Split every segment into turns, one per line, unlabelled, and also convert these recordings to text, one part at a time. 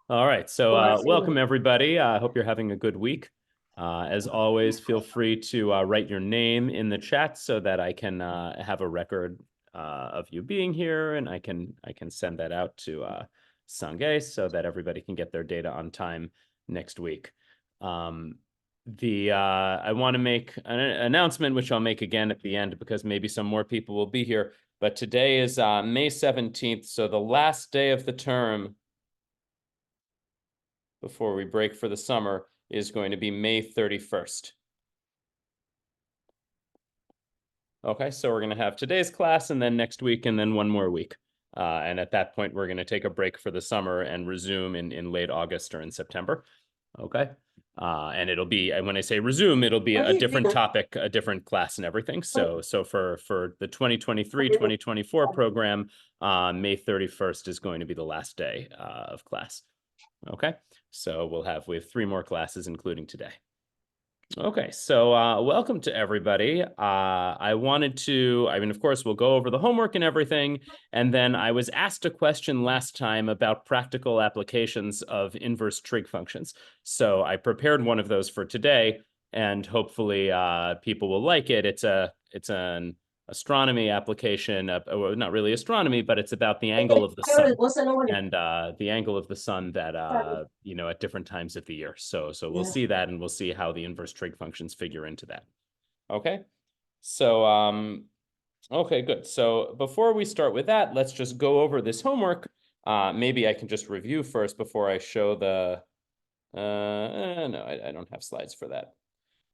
All right, so welcome everybody. I hope you're having a good week. As always, feel free to write your name in the chat so that I can have a record of you being here, and I can send that out to Sange so that everybody can get their data on time next week. I want to make an announcement, which I'll make again at the end because maybe some more people will be here. But today is May 17th, so the last day of the term before we break for the summer is going to be May 31st. Okay, so we're going to have today's class and then next week and then one more week. And at that point, we're going to take a break for the summer and resume in late August or in September. Okay. And it'll be, when I say resume, it'll be a different topic, a different class and everything. So for the 2023-2024 program, May 31st is going to be the last day of class. Okay, so we have 3 more classes, including today. Okay, so welcome to everybody. Of course, we'll go over the homework and everything. And then I was asked a question last time about practical applications of inverse trig functions. So I prepared one of those for today, and hopefully people will like it. It's an astronomy application, well, not really astronomy, but it's about the angle of the sun and the angle of the sun that, at different times of the year. So we'll see that, and we'll see how the inverse trig functions figure into that. Okay, so, okay, good. So before we start with that, let's just go over this homework. Maybe I can just review first before I show the, no, I don't have slides for that.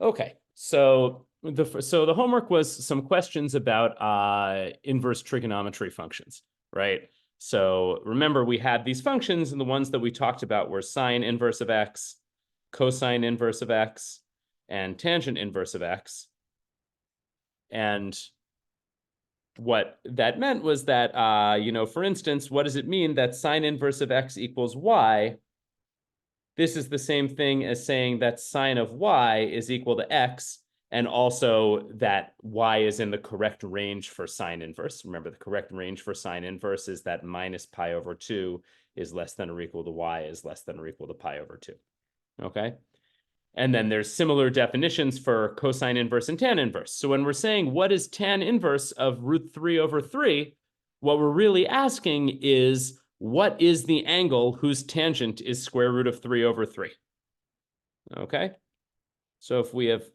Okay, so the homework was some questions about inverse trigonometry functions, right? So remember, we had these functions, and the ones that we talked about were sine inverse of x, cosine inverse of x, and tangent inverse of x. And what that meant was that, for instance, what does it mean that sine inverse of x equals y? This is the same thing as saying that sine of y is equal to x, and also that y is in the correct range for sine inverse. Remember, the correct range for sine inverse is that minus pi over 2 is less than or equal to y is less than or equal to pi over 2. Okay? And then there's similar definitions for cosine inverse and tan inverse. So when we're saying what is tan inverse of root 3 over 3, what we're really asking is, what is the angle whose tangent is square root of 3 over 3? Okay, so if we have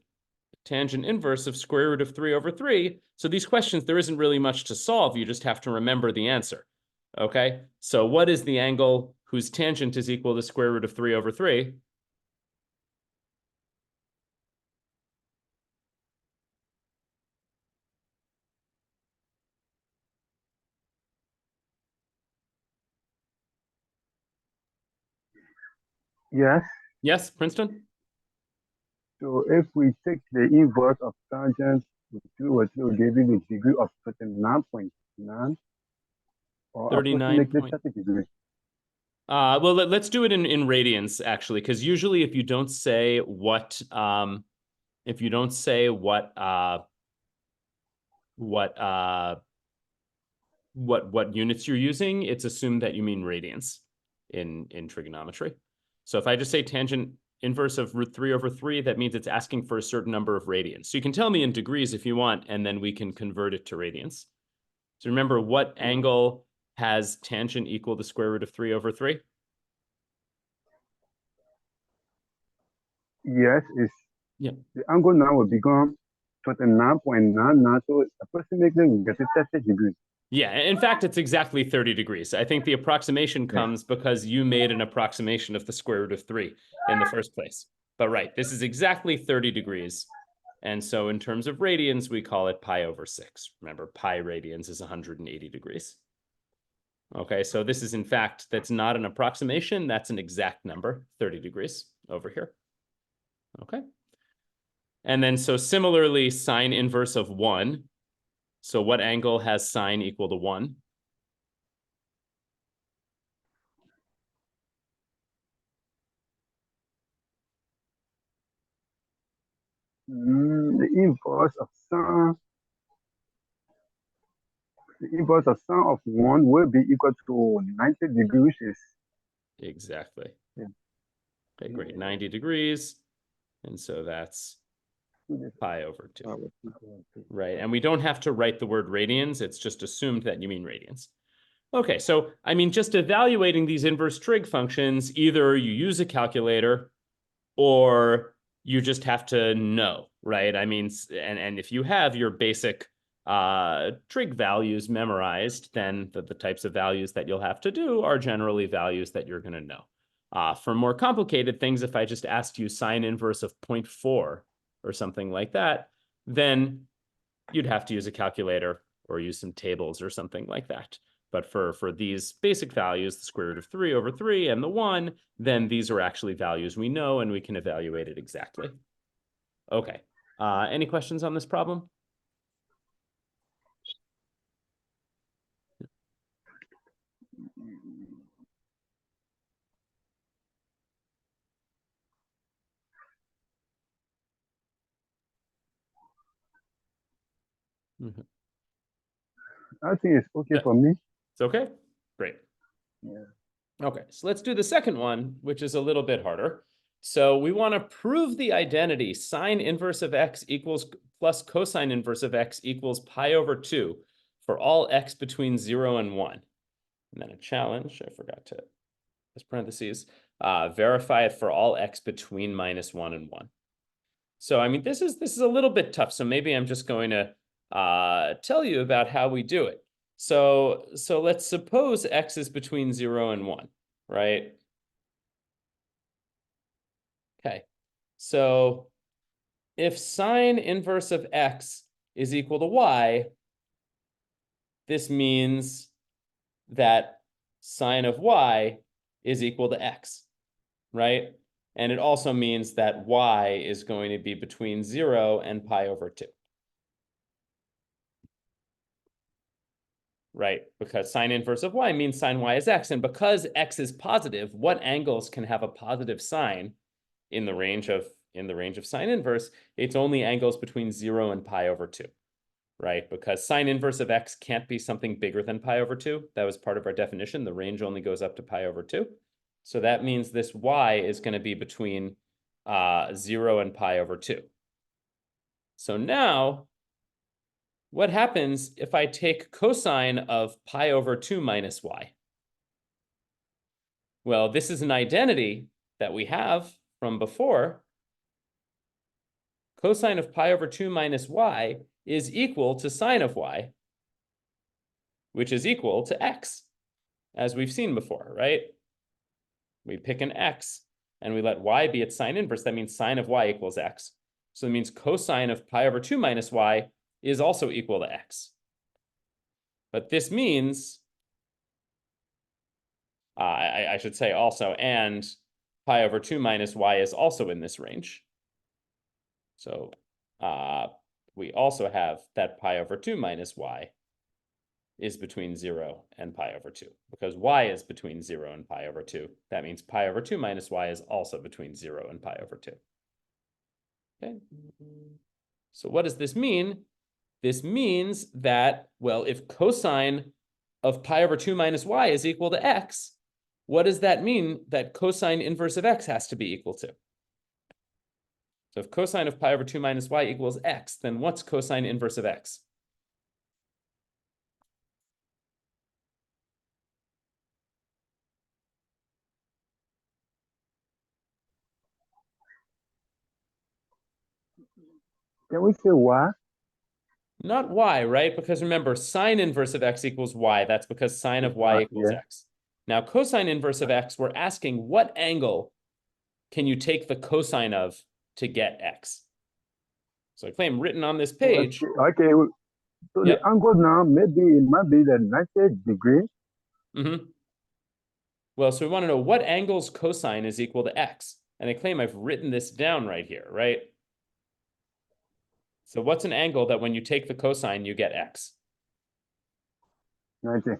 tangent inverse of square root of 3 over 3, so these questions, there isn't really much to solve. You just have to remember the answer. Okay, so what is the angle whose tangent is equal to square root of 3 over 3?
Yes.
Yes, Princeton?
So if we take the inverse of tangent, we will give you the degree of 39.9 or
39.
approximately 30 degrees.
Well, let's do it in radians, actually, because usually if you don't say what what units you're using, it's assumed that you mean radians in trigonometry. So if I just say tangent inverse of root 3 over 3, that means it's asking for a certain number of radians. So you can tell me in degrees if you want, and then we can convert it to radians. So remember, what angle has tangent equal the square root of 3 over 3?
Yes, the angle now will become 29.99, so approximately we get 30 degrees.
Yeah, in fact, it's exactly 30 degrees. I think the approximation comes because you made an approximation of the square root of 3 in the first place. But right, this is exactly 30 degrees. And so in terms of radians, we call it pi over 6. Remember, pi radians is 180 degrees. Okay, so this is, in fact, that's not an approximation. That's an exact number, 30 degrees over here. Okay. And then so similarly, sine inverse of 1. So what angle has sine equal to 1?
The inverse of sine the inverse of sine of 1 will be equal to 90 degrees, which is
Exactly.
yeah.
Okay, great. 90 degrees. And so that's pi over 2. Right. And we don't have to write the word radians. It's just assumed that you mean radians. Okay, so I mean, just evaluating these inverse trig functions, either you use a calculator or you just have to know, right? I mean, and if you have your basic trig values memorized, then the types of values that you'll have to do are generally values that you're going to know. For more complicated things, if I just asked you sine inverse of 0.4 or something like that, then you'd have to use a calculator or use some tables or something like that. But for these basic values, the square root of 3 over 3 and the 1, then these are actually values we know and we can evaluate it exactly. Okay. Any questions on this problem?
I think it's okay for me.
It's okay? Great.
Yeah.
Okay, so let's do the second one, which is a little bit harder. So we want to prove the identity sine inverse of x equals plus cosine inverse of x equals pi over 2 for all x between 0 and 1. And then a challenge, I forgot to, as parentheses, verify it for all x between -1 and 1. So, I mean, this is a little bit tough. So maybe I'm just going to tell you about how we do it. So let's suppose x is between 0 and 1, right? Okay. So if sine inverse of x is equal to y, this means that sine of y is equal to x, right? And it also means that y is going to be between 0 and pi over 2. Right, because sine inverse of y means sine y is x. And because x is positive, what angles can have a positive sign in the range of sine inverse? It's only angles between 0 and pi over 2. Right, because sine inverse of x can't be something bigger than pi over 2. That was part of our definition. The range only goes up to pi over 2. So that means this y is going to be between 0 and pi over 2. So now, what happens if I take cosine of pi over 2 minus y? Well, this is an identity that we have from before. Cosine of pi over 2 minus y is equal to sine of y, which is equal to x, as we've seen before, right? We pick an x, and we let y be its sine inverse. That means sine of y equals x. So that means cosine of pi over 2 minus y is also equal to x. But this means, I should say also, and pi over 2 minus y is also in this range. So we also have that pi over 2 minus y is between 0 and pi over 2. Because y is between 0 and pi over 2. That means pi over 2 minus y is also between 0 and pi over 2. Okay. So what does this mean? This means that, well, if cosine of pi over 2 minus y is equal to x, what does that mean that cosine inverse of x has to be equal to? So if cosine of pi over 2 minus y equals x, then what's cosine inverse of x?
Can we say y?
Not y, right? Because remember, sine inverse of x equals y. That's because sine of y equals x. Now, cosine inverse of x, we're asking what angle can you take the cosine of to get x? So I claim written on this page.
Okay. So
Yep.
the angle now, maybe it might be the 90 degree.
Well, so we want to know what angle's cosine is equal to x. And I claim I've written this down right here, right? So what's an angle that when you take the cosine, you get x?
90.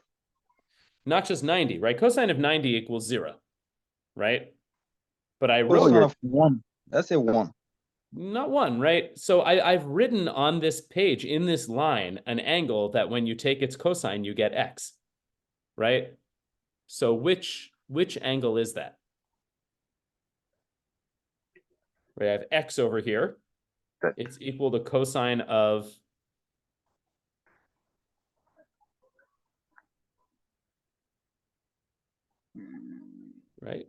Not just 90, right? Cosine of 90 equals 0, right? But I wrote
Cosine of 1. That's a 1.
Not one, right? So I've written on this page, in this line, an angle that when you take its cosine, you get x, right? So which angle is that? Right, I have x over here. It's equal to cosine of right?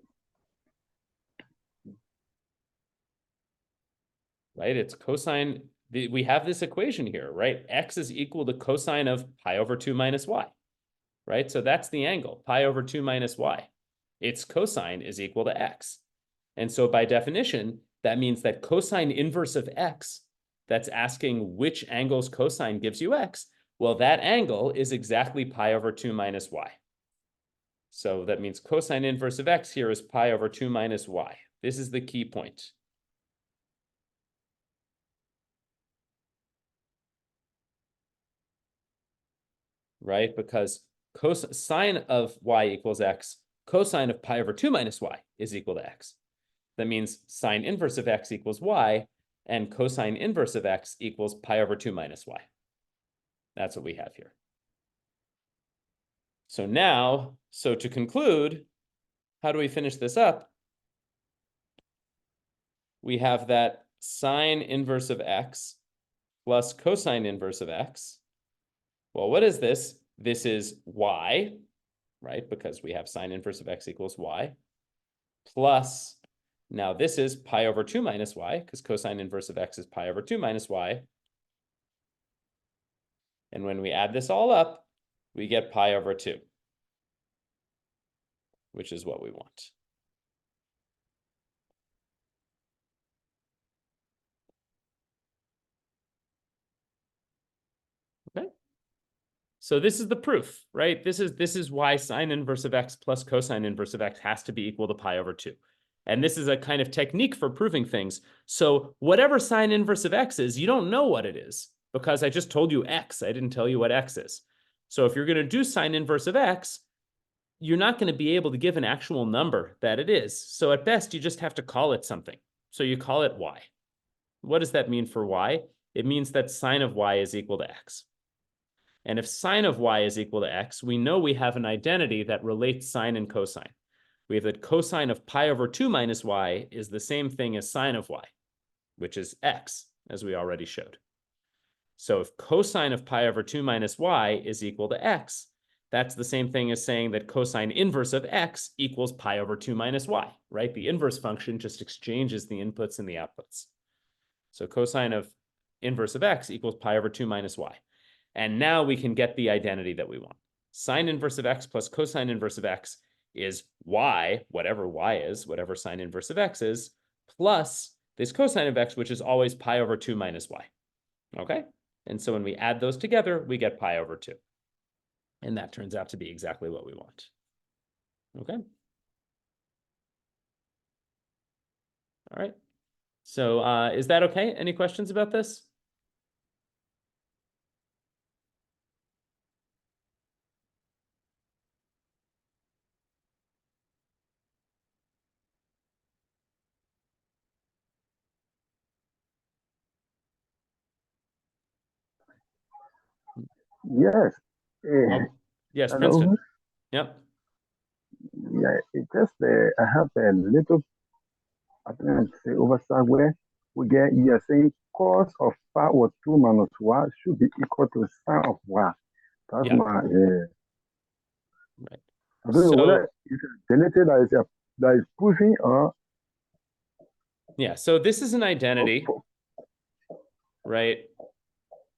Right, it's cosine. We have this equation here, right? X is equal to cosine of pi over 2 minus y, right? So that's the angle, pi over 2 minus y. Its cosine is equal to x. And so by definition, that means that cosine inverse of x, that's asking which angle's cosine gives you x, well, that angle is exactly pi over 2 minus y. So that means cosine inverse of x here is pi over 2 minus y. This is the key point. Right? Because sine of y equals x, cosine of pi over 2 minus y is equal to x. That means sine inverse of x equals y, and cosine inverse of x equals pi over 2 minus y. That's what we have here. So now, so to conclude, how do we finish this up? We have that sine inverse of x plus cosine inverse of x. Well, what is this? This is y, right? Because we have sine inverse of x equals y, plus, now this is pi over 2 minus y, because cosine inverse of x is pi over 2 minus y. And when we add this all up, we get pi over 2, which is what we want. Okay. So this is the proof, right? This is why sine inverse of x plus cosine inverse of x has to be equal to pi over 2. And this is a kind of technique for proving things. So whatever sine inverse of x is, you don't know what it is because I just told you x. I didn't tell you what x is. So if you're going to do sine inverse of x, you're not going to be able to give an actual number that it is. So at best, you just have to call it something. So you call it y. What does that mean for y? It means that sine of y is equal to x. And if sine of y is equal to x, we know we have an identity that relates sine and cosine. We have that cosine of pi over 2 minus y is the same thing as sine of y, which is x, as we already showed. So if cosine of pi over 2 minus y is equal to x, that's the same thing as saying that cosine inverse of x equals pi over 2 minus y, right? The inverse function just exchanges the inputs and the outputs. So cosine of inverse of x equals pi over 2 minus y. And now we can get the identity that we want. Sine inverse of x plus cosine inverse of x is y, whatever y is, whatever sine inverse of x is, plus this cosine of x, which is always pi over 2 minus y. Okay? And so when we add those together, we get pi over 2. And that turns out to be exactly what we want. Okay? All right. So is that okay? Any questions about this?
Yes.
Oh, yes,
Hello.
Princeton. Yep.
Yeah, it just I have a little, I think say oversight where we get you're saying cos of pi over 2 minus y should be equal to sine of y. That's
Yeah.
my
Right.
I don't know
So
whether it's a generator that is pushing or
yeah, so this is an identity,
oh,
right?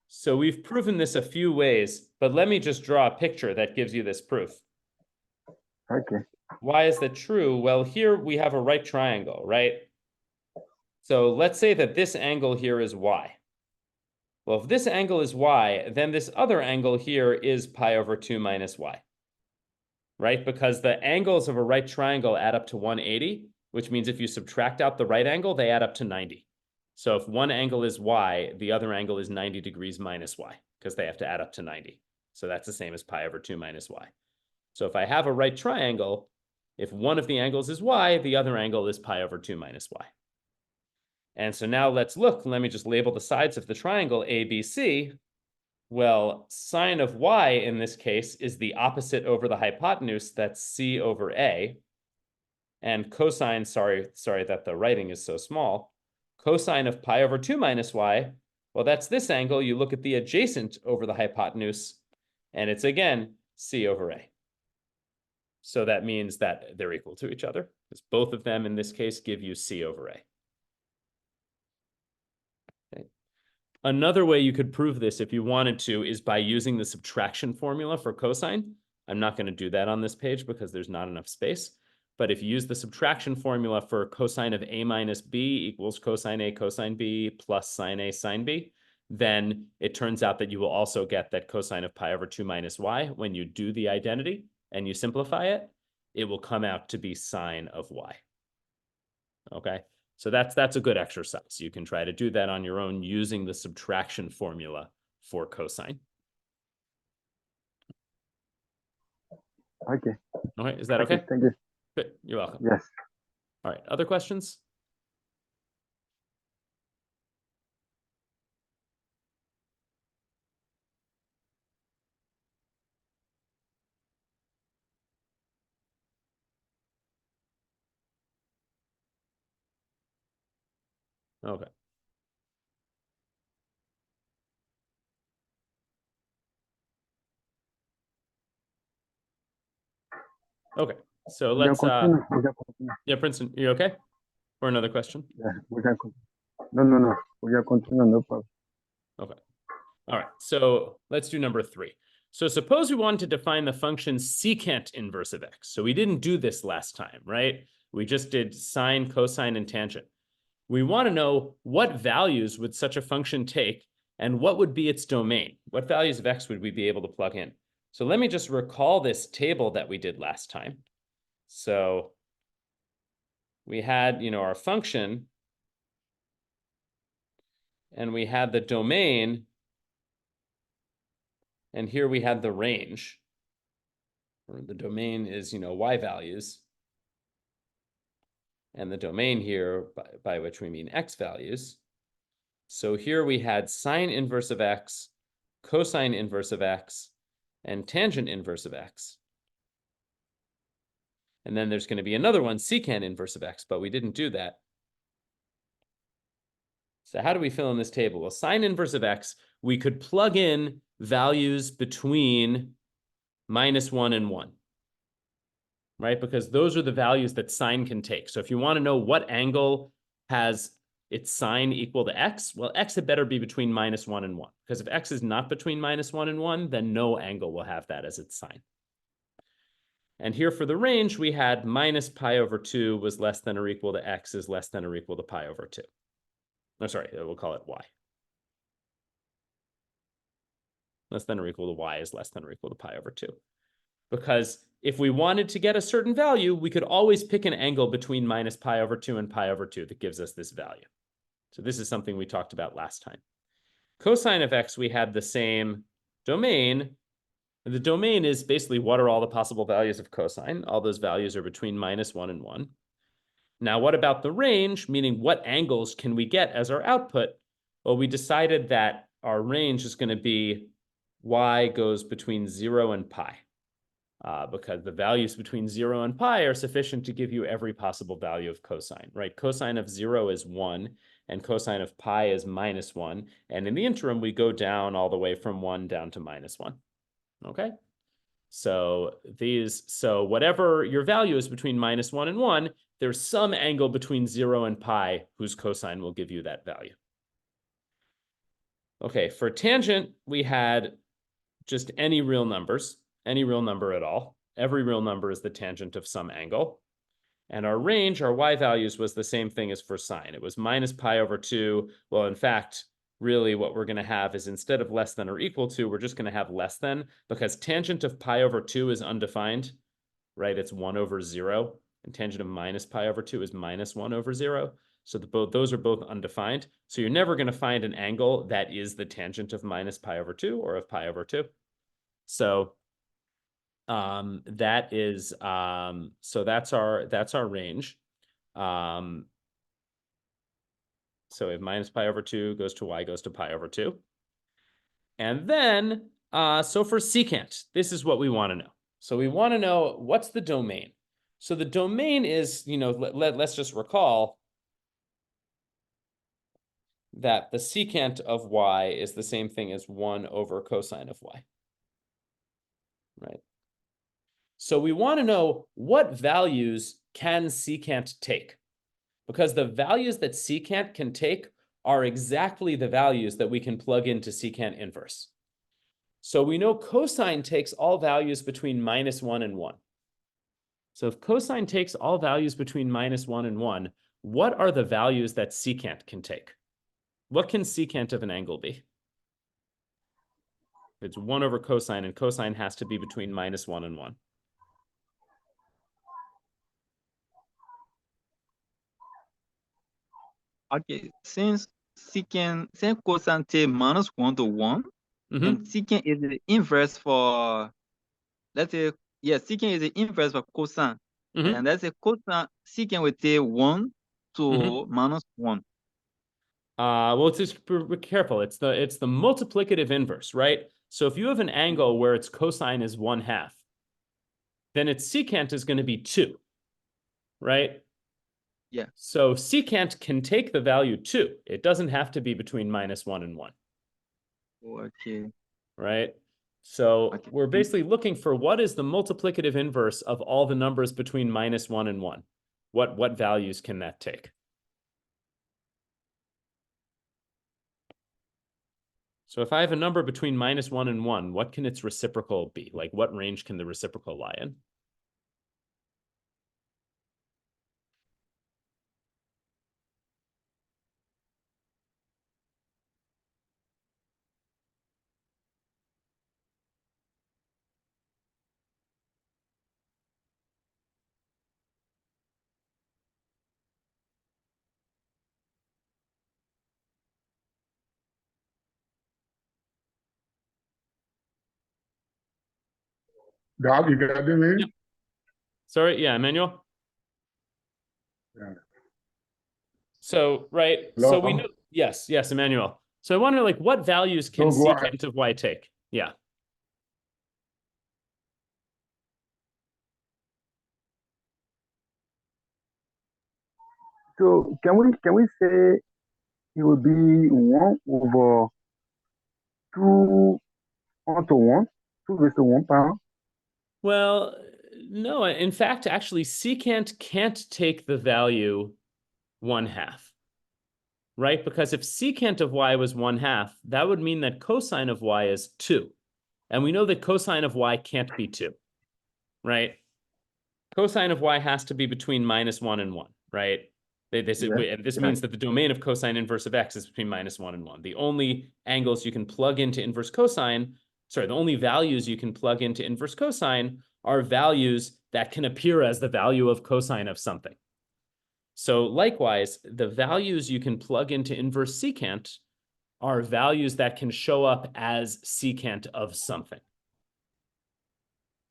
So we've proven this a few ways, but let me just draw a picture that gives you this proof.
okay.
Why is that true? Well, here we have a right triangle, right? So let's say that this angle here is y. Well, if this angle is y, then this other angle here is pi over 2 minus y, right? Because the angles of a right triangle add up to 180, which means if you subtract out the right angle, they add up to 90. So if one angle is y, the other angle is 90 degrees minus y, because they have to add up to 90. So that's the same as pi over 2 minus y. So if I have a right triangle, if one of the angles is y, the other angle is pi over 2 minus y. And so now let's look. Let me just label the sides of the triangle ABC. Well, sine of y in this case is the opposite over the hypotenuse. That's C over A. And cosine, sorry that the writing is so small. Cosine of pi over 2 minus y, well, that's this angle. You look at the adjacent over the hypotenuse, and it's again C over A. So that means that they're equal to each other, because both of them in this case give you C over A. Okay. Another way you could prove this if you wanted to is by using the subtraction formula for cosine. I'm not going to do that on this page because there's not enough space. But if you use the subtraction formula for cosine of A minus B equals cosine A cosine B plus sine A sine B, then it turns out that you will also get that cosine of pi over 2 minus y. When you do the identity and you simplify it, it will come out to be sine of y. Okay, so that's a good exercise. You can try to do that on your own using the subtraction formula for cosine.
Okay.
All right, is that okay?
Thank you.
Good, you're welcome.
Yes.
All right, other questions? Okay. Okay, so let's
continue. We can continue.
yeah, Princeton, you okay? For another question?
Yeah, we can continue. No. We can continue, no problem.
Okay. All right, so let's do number 3. So suppose we wanted to define the function secant inverse of x. So we didn't do this last time, right? We just did sine, cosine, and tangent. We want to know what values would such a function take and what would be its domain? What values of x would we be able to plug in? So let me just recall this table that we did last time. So we had, our function, and we had the domain, and here we had the range. Or the domain is, y values. And the domain here, by which we mean x values. So here we had sine inverse of x, cosine inverse of x, and tangent inverse of x. And then there's going to be another one, secant inverse of x, but we didn't do that. So how do we fill in this table? Well, sine inverse of x, we could plug in values between -1 and 1, right? Because those are the values that sine can take. So if you want to know what angle has its sine equal to x, well, x had better be between -1 and 1. Because if x is not between -1 and 1, then no angle will have that as its sine. And here for the range, we had minus pi over 2 was less than or equal to x is less than or equal to pi over 2. No, sorry, we'll call it y. Less than or equal to y is less than or equal to pi over 2. Because if we wanted to get a certain value, we could always pick an angle between minus pi over 2 and pi over 2 that gives us this value. So this is something we talked about last time. Cosine of x, we had the same domain. The domain is basically what are all the possible values of cosine. All those values are between -1 and 1. Now, what about the range, meaning what angles can we get as our output? Well, we decided that our range is going to be y goes between 0 and pi. Because the values between 0 and pi are sufficient to give you every possible value of cosine, right? Cosine of 0 is 1, and cosine of pi is -1. And in the interim, we go down all the way from 1 down to -1. Okay? So whatever your value is between -1 and 1, there's some angle between 0 and pi whose cosine will give you that value. Okay, for tangent, we had just any real numbers. Any real number at all. Every real number is the tangent of some angle. And our range, our y values, was the same thing as for sine. It was minus pi over 2. Well, in fact, really what we're going to have is instead of less than or equal to, we're just going to have less than, because tangent of pi over 2 is undefined, right? It's 1 over 0. And tangent of minus pi over 2 is -1 over 0. So those are both undefined. So you're never going to find an angle that is the tangent of minus pi over 2 or of pi over 2. So that is so that's our range. So we have minus pi over 2 goes to y goes to pi over 2. And then, so for secant, this is what we want to know. So we want to know what's the domain. So the domain is, let's just recall that the secant of y is the same thing as 1 over cosine of y, right? So we want to know what values can secant take, because the values that secant can take are exactly the values that we can plug into secant inverse. So we know cosine takes all values between -1 and 1. So if cosine takes all values between -1 and 1, what are the values that secant can take? What can secant of an angle be? It's 1 over cosine, and cosine has to be between -1 and 1.
Okay, since cosine take -1 to 1, and secant is the inverse for, let's say, secant is the inverse for cosine. And let's say cosine, secant will take 1 to -1.
Well, just be careful. It's the multiplicative inverse, right? So if you have an angle where its cosine is 1/2, then its secant is going to be 2, right?
Yeah.
So secant can take the value 2. It doesn't have to be between -1 and 1.
Okay.
Right? So
Okay.
we're basically looking for what is the multiplicative inverse of all the numbers between -1 and 1. What values can that take? So if I have a number between -1 and 1, what can its reciprocal be? Like, what range can the reciprocal lie in?
Doc, you got me?
Yep. Sorry, yeah, Emmanuel?
Yeah.
So, right,
Hello?
so we know, yes, Emmanuel. So I wonder, like, what values can secant of y take? Yeah.
So can we say it will be 1 over 2 onto 1, 2 raised to 1 power?
Well, no, in fact, actually, secant can't take the value 1/2, right? Because if secant of y was 1/2, that would mean that cosine of y is 2. And we know that cosine of y can't be 2, right? Cosine of y has to be between -1 and 1, right? This means that the domain of cosine inverse of x is between -1 and 1. The only angles you can plug into inverse cosine, the only values you can plug into inverse cosine are values that can appear as the value of cosine of something. So likewise, the values you can plug into inverse secant are values that can show up as secant of something.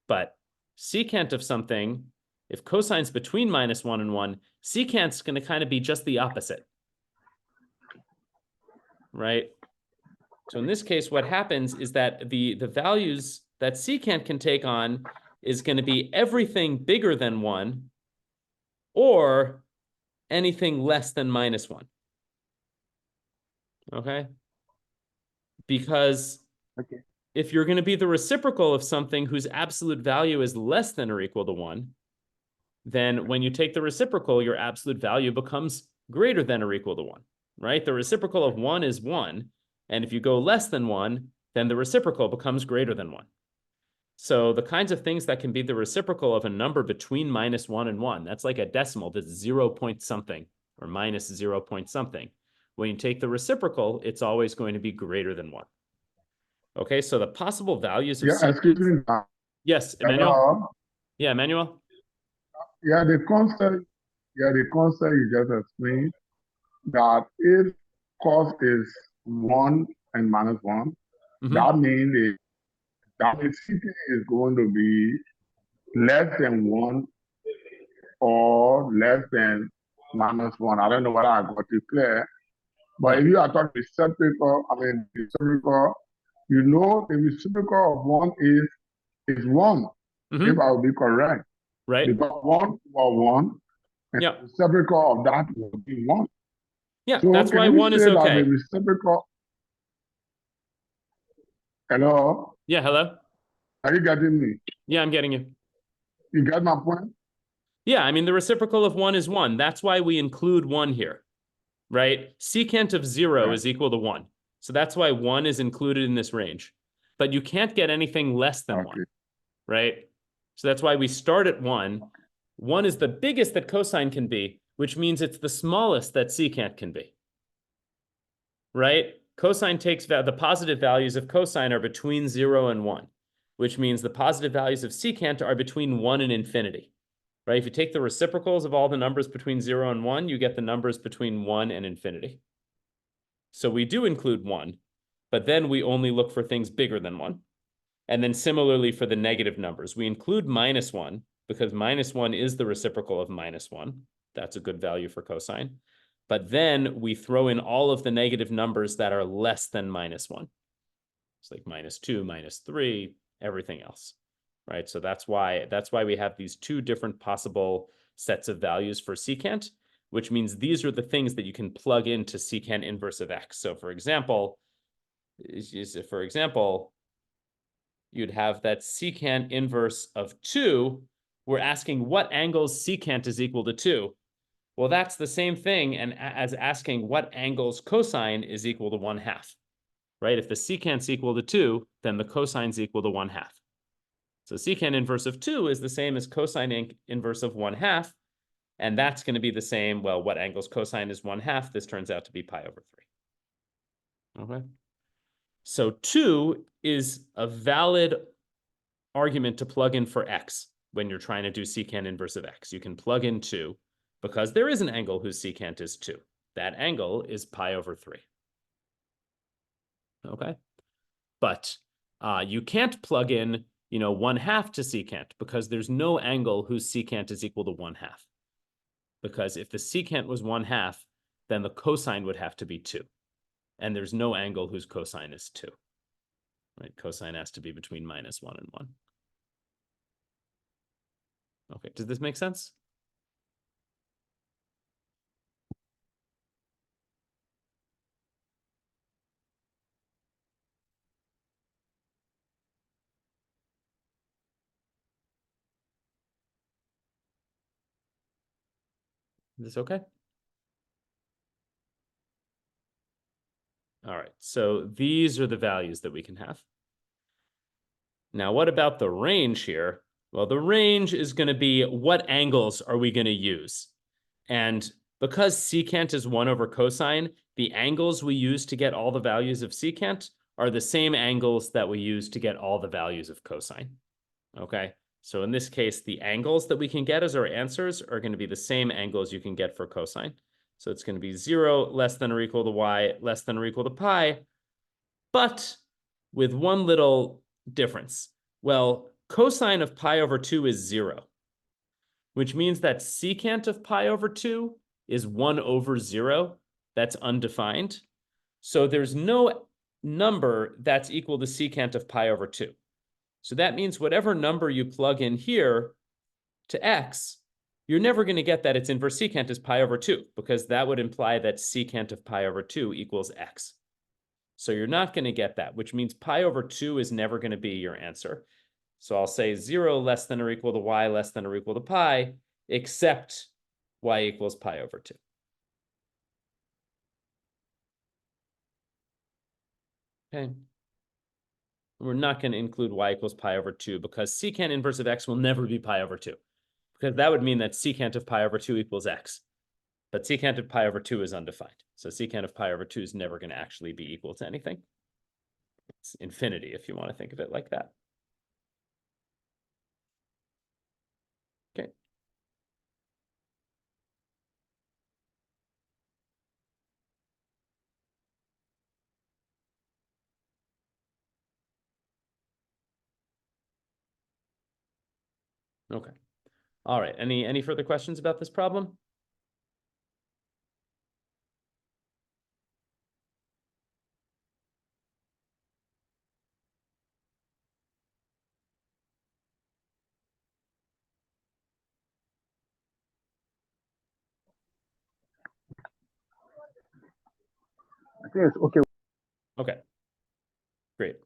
But secant of something, if cosine's between -1 and 1, secant's going to kind of be just the opposite, right? So in this case, what happens is that the values that secant can take on is going to be everything bigger than 1 or anything less than -1. Okay? Because if you're going to be the reciprocal of something whose absolute value is less than or equal to 1, then when you take the reciprocal, your absolute value becomes greater than or equal to 1, right? The reciprocal of 1 is 1. And if you go less than 1, then the reciprocal becomes greater than 1. So the kinds of things that can be the reciprocal of a number between -1 and 1, that's like a decimal that's 0 point something or minus 0 point something. When you take the reciprocal, it's always going to be greater than 1. Okay, so the possible values of
excuse me.
Yes, Emmanuel?
Hello?
Yeah, Emmanuel?
Yeah, the concept you just explained, that if cos is 1 and -1, that means CP is going to be less than 1 or less than -1. I don't know whether I got it clear.
But
Yeah.
if you are talking reciprocal, the reciprocal, you know the reciprocal of 1 is 1. If I will be correct.
Right.
Because 1 over 1, and
Yeah.
the reciprocal of that will be 1.
Yeah,
So
that's why
can we
1 is
say that
okay.
the reciprocal, hello?
Yeah, hello?
Are you getting me?
Yeah, I'm getting you.
You get my point?
Yeah, I mean, the reciprocal of 1 is 1. That's why we include 1 here, right? Secant of 0 is equal to 1. So that's why 1 is included in this range. But you can't get anything less than 1, right? So that's why we start at 1. 1 is the biggest that cosine can be, which means it's the smallest that secant can be, right? Cosine takes the positive values of cosine are between 0 and 1, which means the positive values of secant are between 1 and infinity, right? If you take the reciprocals of all the numbers between 0 and 1, you get the numbers between 1 and infinity. So we do include 1, but then we only look for things bigger than 1. And then similarly for the negative numbers, we include -1 because -1 is the reciprocal of -1. That's a good value for cosine. But then we throw in all of the negative numbers that are less than -1. It's like -2, -3, everything else, right? So that's why we have these two different possible sets of values for secant, which means these are the things that you can plug into secant inverse of x. So for example, you'd have that secant inverse of 2. We're asking what angles secant is equal to 2. Well, that's the same thing as asking what angles cosine is equal to 1/2, right? If the secant's equal to 2, then the cosine's equal to 1/2. So secant inverse of 2 is the same as cosine inverse of 1/2, and that's going to be the same, well, what angles cosine is 1/2? This turns out to be pi over 3. Okay. So 2 is a valid argument to plug in for x when you're trying to do secant inverse of x. You can plug in 2 because there is an angle whose secant is 2. That angle is pi over 3. Okay. But you can't plug in, 1/2 to secant because there's no angle whose secant is equal to 1/2. Because if the secant was 1/2, then the cosine would have to be 2. And there's no angle whose cosine is 2. Right? Cosine has to be between -1 and 1. Okay, does this make sense? Is this okay? All right, so these are the values that we can have. Now, what about the range here? Well, the range is going to be what angles are we going to use? And because secant is 1 over cosine, the angles we use to get all the values of secant are the same angles that we use to get all the values of cosine. Okay, so in this case, the angles that we can get as our answers are going to be the same angles you can get for cosine. So it's going to be 0 less than or equal to y less than or equal to pi, but with one little difference. Well, cosine of pi over 2 is 0, which means that secant of pi over 2 is 1 over 0. That's undefined. So there's no number that's equal to secant of pi over 2. So that means whatever number you plug in here to x, you're never going to get that its inverse secant is pi over 2, because that would imply that secant of pi over 2 equals x. So you're not going to get that, which means pi over 2 is never going to be your answer. So I'll say 0 less than or equal to y less than or equal to pi, except y equals pi over 2. Okay. We're not going to include y equals pi over 2 because secant inverse of x will never be pi over 2. Because that would mean that secant of pi over 2 equals x. But secant of pi over 2 is undefined. So secant of pi over 2 is never going to actually be equal to anything. It's infinity if you want to think of it like that. Okay. Okay. All right. Any further questions about this problem?
I think it's okay.
Okay, great.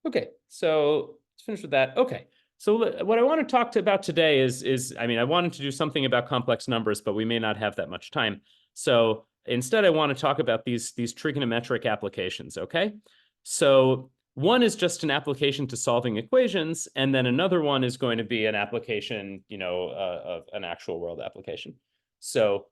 Okay, so let's finish with that. Okay, so what I want to talk about today is I mean, I wanted to do something about complex numbers, but we may not have that much time. So instead, I want to talk about these trigonometric applications, okay? So one is just an application to solving equations, and then another one is going to be an application, you know, of an actual world application. So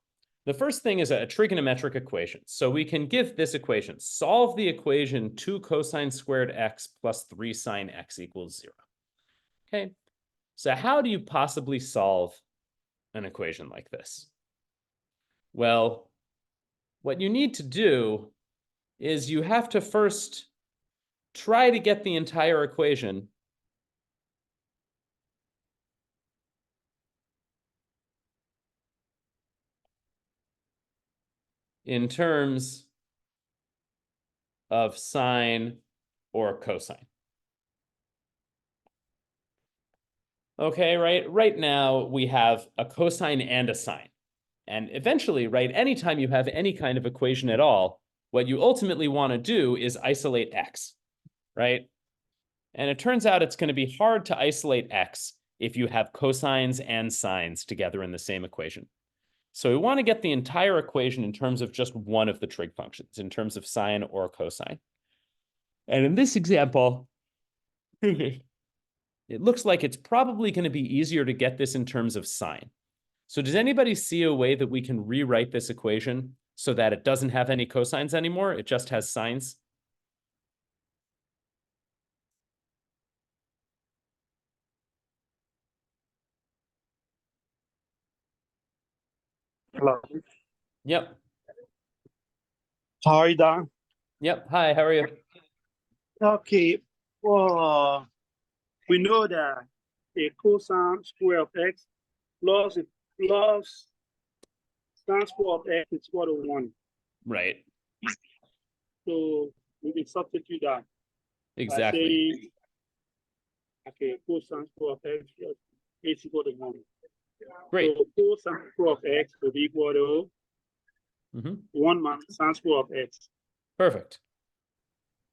the first thing is a trigonometric equation. So we can give this equation, solve the equation 2 cosine squared x plus 3 sine x equals 0. Okay, so how do you possibly solve an equation like this? Well, what you need to do is you have to first try to get the entire equation in terms of sine or cosine. Okay, right now we have a cosine and a sine. And eventually, right, anytime you have any kind of equation at all, what you ultimately want to do is isolate x, right? And it turns out it's going to be hard to isolate x if you have cosines and sines together in the same equation. So we want to get the entire equation in terms of just one of the trig functions, in terms of sine or cosine. And in this example, it looks like it's probably going to be easier to get this in terms of sine. So does anybody see a way that we can rewrite this equation so that it doesn't have any cosines anymore? It just has sines?
Hello.
Yep.
How are you doing?
Yep. Hi, how are you?
Okay. Well, we know that a cosine square of x plus sine square of x is equal to 1.
Right.
So we can substitute that.
Exactly.
Say, okay, cosine square of x is equal to 1.
Great.
So cosine square of x will be equal to 1 minus sine square of x.
Perfect.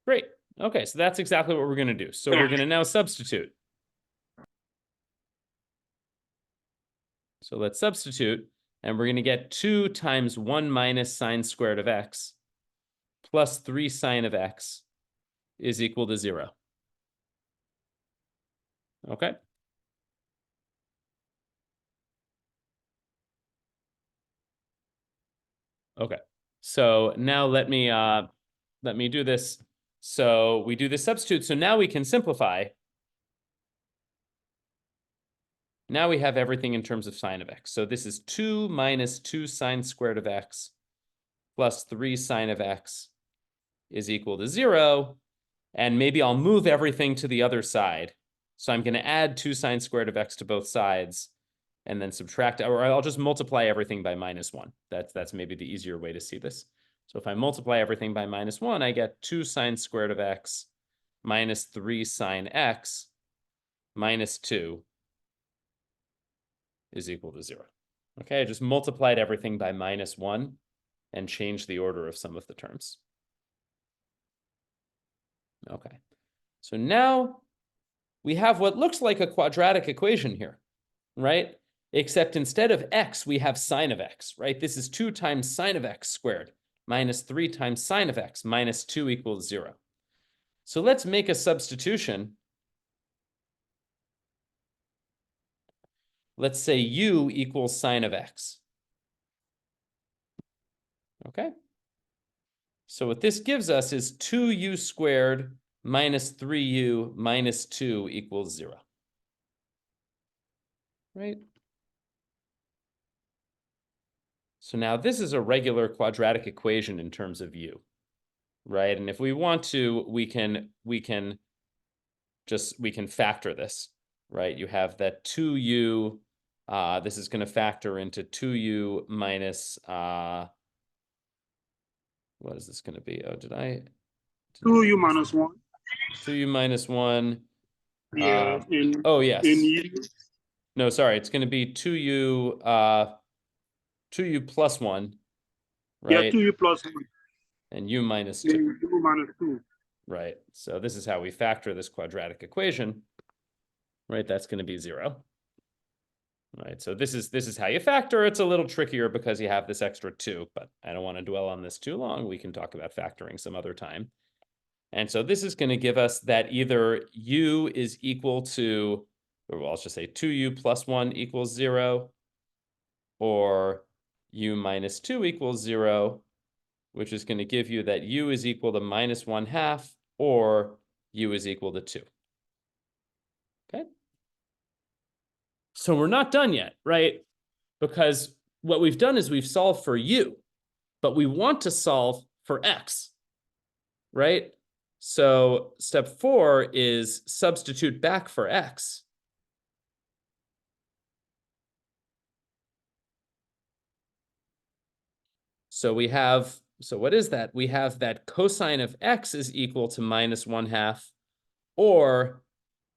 Great. Okay, so that's exactly what we're going to do. So we're going to now substitute. So let's substitute, and we're going to get 2 times 1 minus sine squared of x plus 3 sine of x is equal to 0. Okay. Okay. So now let me do this. So we do the substitute. So now we can simplify. Now we have everything in terms of sine of x. So this is 2 minus 2 sine squared of x plus 3 sine of x is equal to 0. And maybe I'll move everything to the other side. So I'm going to add 2 sine squared of x to both sides and then subtract, or I'll just multiply everything by minus 1. That's maybe the easier way to see this. So if I multiply everything by minus 1, I get 2 sine squared of x minus 3 sine x minus 2 is equal to 0. Okay, I just multiplied everything by minus 1 and changed the order of some of the terms. Okay, so now we have what looks like a quadratic equation here, right? Except instead of x, we have sine of x, right? This is 2 times sine of x squared minus 3 times sine of x minus 2 equals 0. So let's make a substitution. Let's say u equals sine of x. Okay. So what this gives us is 2u squared minus 3u minus 2 equals 0. Right? So now this is a regular quadratic equation in terms of u, right? And if we want to, we can factor this, right? You have that 2u, this is going to factor into 2u minus, what is this going to be? Oh, did I
2u minus 1.
2u minus 1.
Yeah.
Oh, yes.
U.
No, sorry. It's going to be 2u plus 1 right?
Yeah, 2u plus 1.
And u minus 2.
U minus 2.
Right. So this is how we factor this quadratic equation. Right, that's going to be 0. Right, so this is how you factor. It's a little trickier because you have this extra 2, but I don't want to dwell on this too long. We can talk about factoring some other time. And so this is going to give us that either u is equal to, or well, I'll just say 2u plus 1 equals 0, or u minus 2 equals 0, which is going to give you that u is equal to minus 1/2, or u is equal to 2. Okay? So we're not done yet, right? Because what we've done is we've solved for u, but we want to solve for x, right? So step 4 is substitute back for x. So we have, so what is that? We have that cosine of x is equal to minus 1/2, or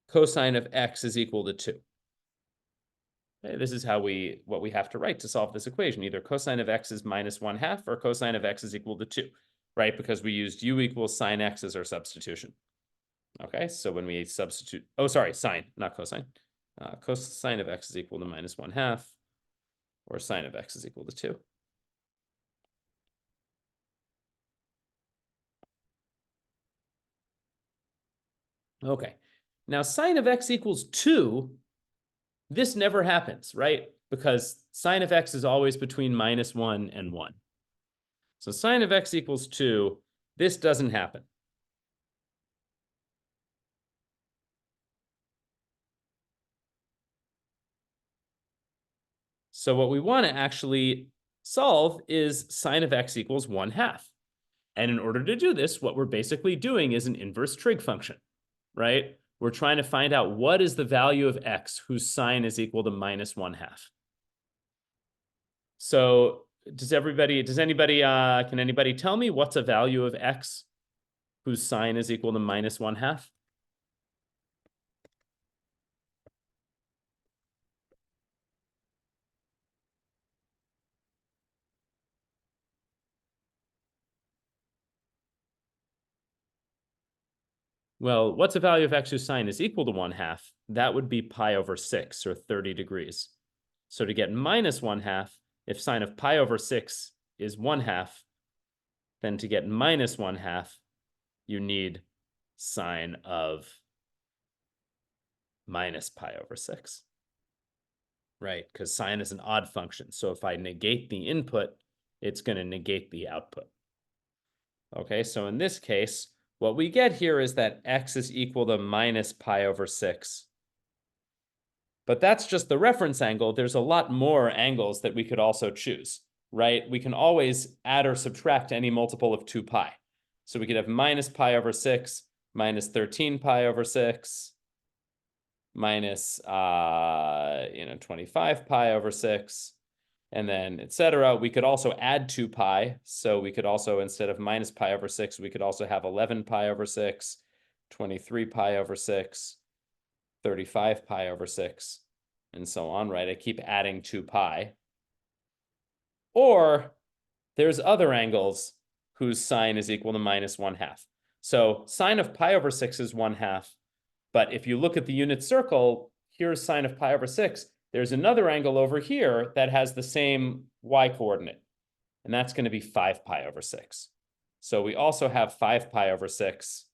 cosine of x is equal to 2. Okay, this is how what we have to write to solve this equation. Either cosine of x is minus 1/2 or cosine of x is equal to 2, right? Because we used u equals sine x as our substitution. Okay, so when we substitute, oh, sorry, sine, not cosine. Cosine of x is equal to minus 1/2, or sine of x is equal to 2. Okay, now sine of x equals 2, this never happens, right? Because sine of x is always between minus 1 and 1. So sine of x equals 2, this doesn't happen. So what we want to actually solve is sine of x equals 1/2. And in order to do this, what we're basically doing is an inverse trig function, right? We're trying to find out what is the value of x whose sine is equal to minus 1/2. So can anybody tell me what's a value of x whose sine is equal to minus 1/2? Well, what's the value of x whose sine is equal to 1/2? That would be pi over 6, or 30 degrees. So to get minus 1/2, if sine of pi over 6 is 1/2, then to get minus 1/2, you need sine of minus pi over 6. Right, because sine is an odd function. So if I negate the input, it's going to negate the output. Okay, so in this case, what we get here is that x is equal to minus pi over 6. But that's just the reference angle. There's a lot more angles that we could also choose, right? We can always add or subtract any multiple of 2 pi. So we could have minus pi over 6, minus 13 pi over 6, minus 25 pi over 6, and then etc. We could also add 2 pi. So we could also, instead of minus pi over 6, we could also have 11 pi over 6, 23 pi over 6, 35 pi over 6, and so on, right? I keep adding 2 pi. Or there's other angles whose sine is equal to minus 1/2. So sine of pi over 6 is 1/2. But if you look at the unit circle, here's sine of pi over 6. There's another angle over here that has the same y coordinate, and that's going to be 5 pi over 6. So we also have 5 pi over 6.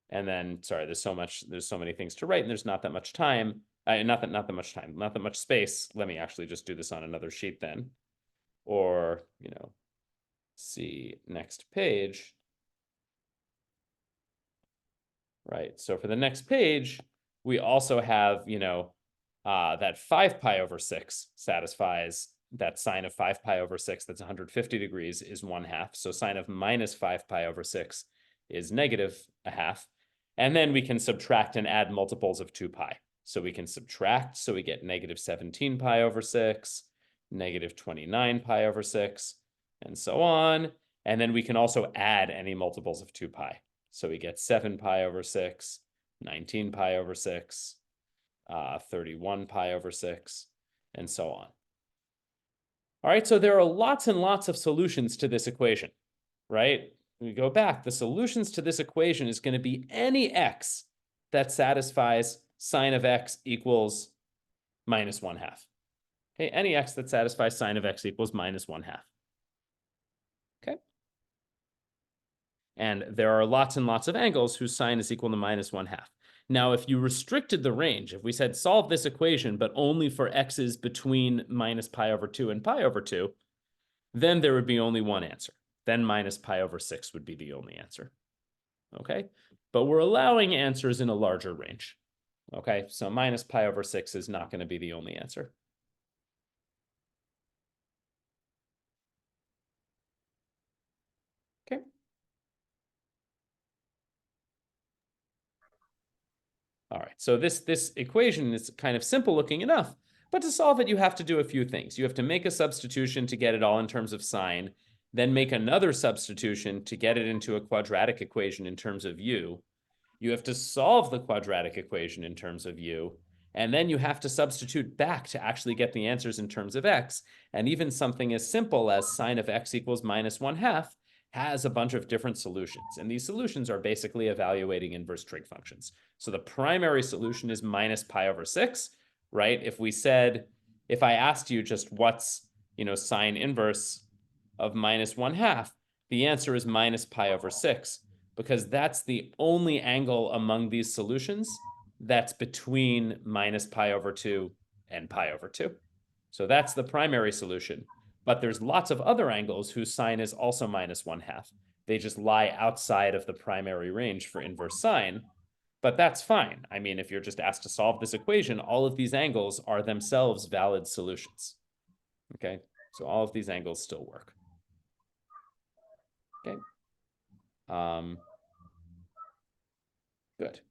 And then, sorry, there's so many things to write, and there's not that much time. Not that much space. Let me actually just do this on another sheet then. Or, see next page. Right, so for the next page, we also have, that 5 pi over 6 satisfies that sine of 5 pi over 6, that's 150 degrees, is 1/2. So sine of minus 5 pi over 6 is negative 1/2. And then we can subtract and add multiples of 2 pi. So we can subtract, so we get negative 17 pi over 6, negative 29 pi over 6, and so on. And then we can also add any multiples of 2 pi. So we get 7 pi over 6, 19 pi over 6, 31 pi over 6, and so on. All right, so there are lots and lots of solutions to this equation, right? We go back, the solutions to this equation is going to be any x that satisfies sine of x equals minus 1/2. Okay, any x that satisfies sine of x equals minus 1/2. Okay. And there are lots and lots of angles whose sine is equal to minus 1/2. Now, if you restricted the range, if we said solve this equation, but only for x's between minus pi over 2 and pi over 2, then there would be only one answer. Then minus pi over 6 would be the only answer. Okay? But we're allowing answers in a larger range. Okay? So minus pi over 6 is not going to be the only answer. Okay? All right, so this equation is kind of simple looking enough, but to solve it, you have to do a few things. You have to make a substitution to get it all in terms of sine, then make another substitution to get it into a quadratic equation in terms of u. You have to solve the quadratic equation in terms of u, and then you have to substitute back to actually get the answers in terms of x. And even something as simple as sine of x equals minus 1/2 has a bunch of different solutions. And these solutions are basically evaluating inverse trig functions. So the primary solution is minus pi over 6, right? If I asked you just what's, sine inverse of minus 1/2, the answer is minus pi over 6, because that's the only angle among these solutions that's between minus pi over 2 and pi over 2. So that's the primary solution. But there's lots of other angles whose sine is also minus 1/2. They just lie outside of the primary range for inverse sine. But that's fine. I mean, if you're just asked to solve this equation, all of these angles are themselves valid solutions. Okay, so all of these angles still work. Okay. Good.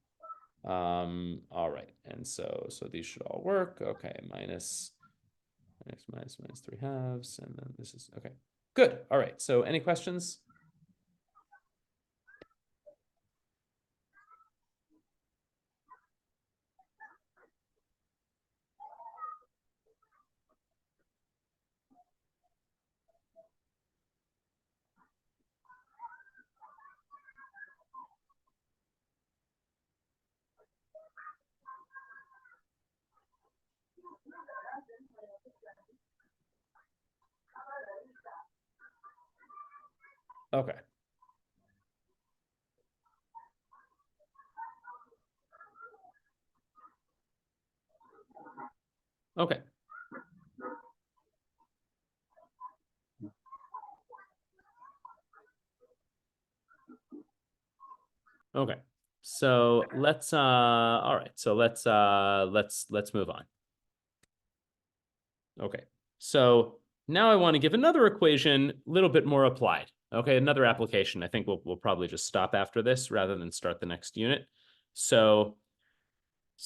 All right, and so these should all work. Okay, minus 3/2, and then this is okay. Good. All right. So any questions? Okay. Okay. Okay. So let's all right. So let's move on. Okay. So now I want to give another equation a little bit more applied. Okay, another application. I think we'll probably just stop after this rather than start the next unit. So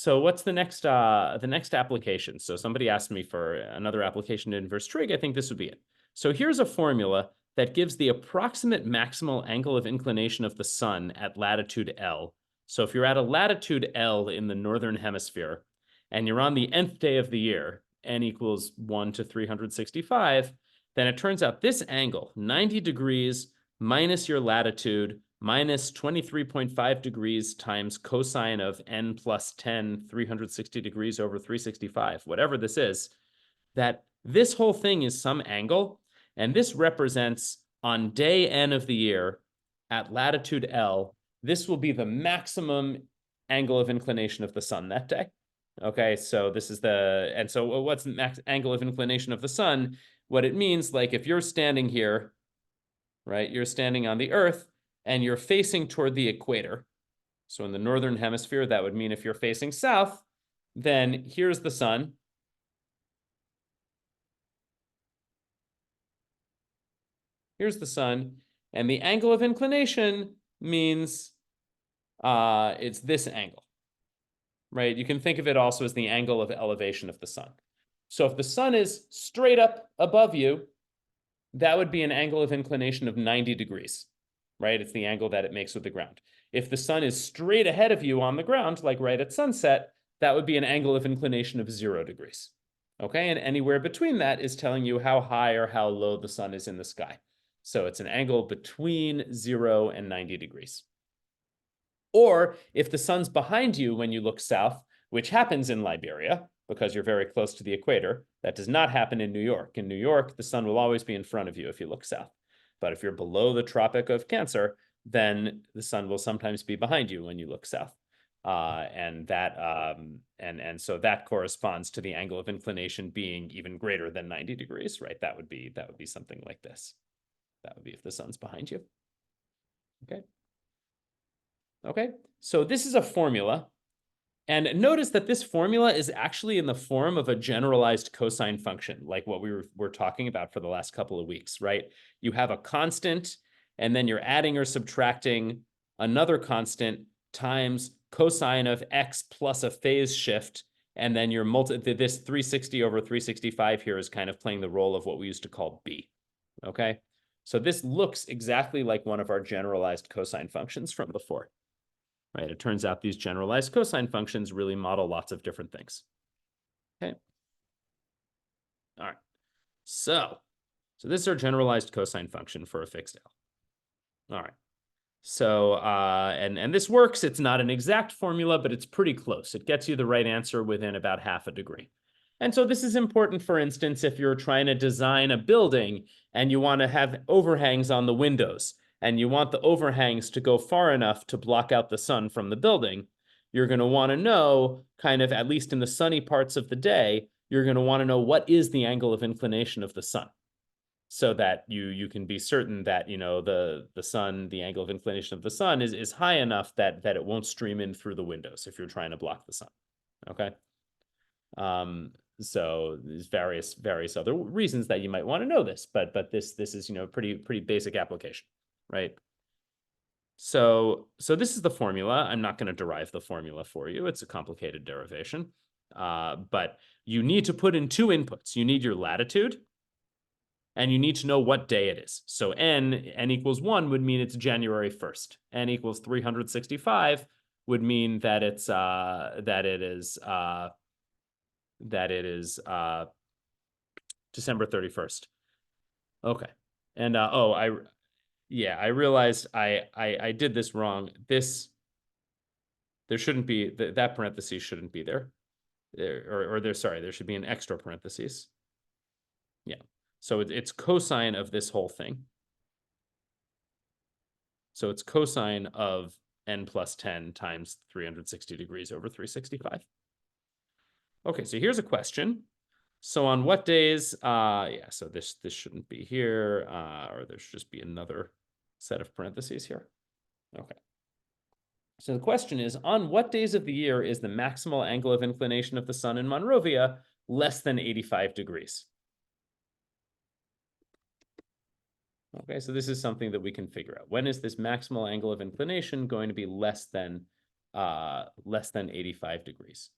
what's the next application? So somebody asked me for another application to inverse trig. I think this would be it. So here's a formula that gives the approximate maximal angle of inclination of the sun at latitude L. So if you're at a latitude L in the northern hemisphere, and you're on the nth day of the year, n equals 1 to 365, then it turns out this angle, 90 degrees minus your latitude, minus 23.5 degrees times cosine of n plus 10, 360 degrees over 365, whatever this is, that this whole thing is some angle, and this represents on day n of the year at latitude L, this will be the maximum angle of inclination of the sun that day. Okay, so this is and so what's the max angle of inclination of the sun? What it means, like if you're standing here, right, you're standing on the Earth, and you're facing toward the equator. So in the northern hemisphere, that would mean if you're facing south, then here's the sun. Here's the sun. And the angle of inclination means it's this angle, right? You can think of it also as the angle of elevation of the sun. So if the sun is straight up above you, that would be an angle of inclination of 90 degrees, right? It's the angle that it makes with the ground. If the sun is straight ahead of you on the ground, like right at sunset, that would be an angle of inclination of 0 degrees. Okay, and anywhere between that is telling you how high or how low the sun is in the sky. So it's an angle between 0 and 90 degrees. Or if the sun's behind you when you look south, which happens in Liberia because you're very close to the equator, that does not happen in New York. In New York, the sun will always be in front of you if you look south. But if you're below the Tropic of Cancer, then the sun will sometimes be behind you when you look south. And so that corresponds to the angle of inclination being even greater than 90 degrees, right? That would be something like this. That would be if the sun's behind you. Okay. Okay, so this is a formula. And notice that this formula is actually in the form of a generalized cosine function, like what we were talking about for the last couple of weeks, right? You have a constant, and then you're adding or subtracting another constant times cosine of x plus a phase shift, and then you're this 360 over 365 here is kind of playing the role of what we used to call b, okay? So this looks exactly like one of our generalized cosine functions from before. Right, it turns out these generalized cosine functions really model lots of different things. Okay. All right. So this is our generalized cosine function for a fixed L. All right. So, and this works. It's not an exact formula, but it's pretty close. It gets you the right answer within about half a degree. And so this is important, for instance, if you're trying to design a building and you want to have overhangs on the windows, and you want the overhangs to go far enough to block out the sun from the building, you're going to want to know, kind of, at least in the sunny parts of the day, you're going to want to know what is the angle of inclination of the sun, so that you can be certain that, you know, the sun, the angle of inclination of the sun is high enough that it won't stream in through the windows if you're trying to block the sun. Okay. So there's various other reasons that you might want to know this, but this is, you know, pretty basic application. Right. So this is the formula. I'm not going to derive the formula for you. It's a complicated derivation. But you need to put in two inputs. You need your latitude, and you need to know what day it is. So n equals 1 would mean it's January 1st. N equals 365 would mean that it is December 31st. Okay. And I realized I did this wrong. There shouldn't be, that parentheses shouldn't be there. There should be an extra parentheses. Yeah. So it's cosine of this whole thing. So it's cosine of n plus 10 times 360 degrees over 365. Okay, so here's a question. So on what days, so this shouldn't be here, or there should just be another set of parentheses here. Okay. So the question is, on what days of the year is the maximal angle of inclination of the sun in Monrovia less than 85 degrees? Okay, so this is something that we can figure out. When is this maximal angle of inclination going to be less than 85 degrees?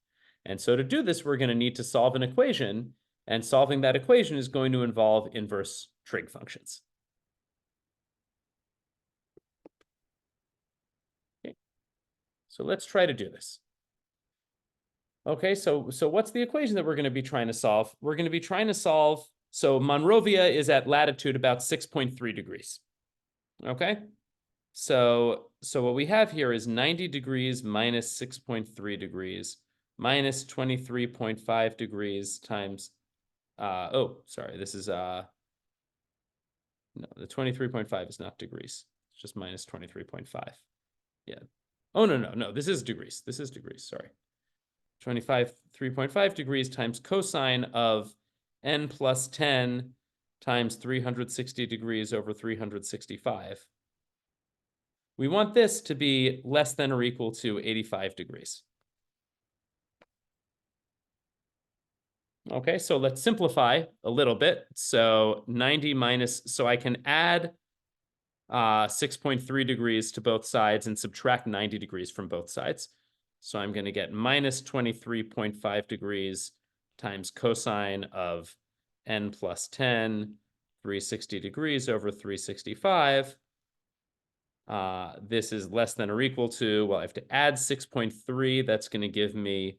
And so to do this, we're going to need to solve an equation, and solving that equation is going to involve inverse trig functions. Okay. So let's try to do this. Okay, so what's the equation that we're going to be trying to solve? We're going to be trying to solve, so Monrovia is at latitude about 6.3 degrees. Okay, so what we have here is 90 degrees minus 6.3 degrees minus 23.5 degrees times, this is, no, the 23.5 is not degrees. It's just minus 23.5. Yeah. Oh, no, this is degrees. This is degrees, sorry. 3.5 degrees times cosine of n plus 10 times 360 degrees over 365. We want this to be less than or equal to 85 degrees. Okay, so let's simplify a little bit. So 90 minus, so I can add 6.3 degrees to both sides and subtract 90 degrees from both sides. So I'm going to get minus 23.5 degrees times cosine of n plus 10, 360 degrees over 365. This is less than or equal to, well, I have to add 6.3. That's going to give me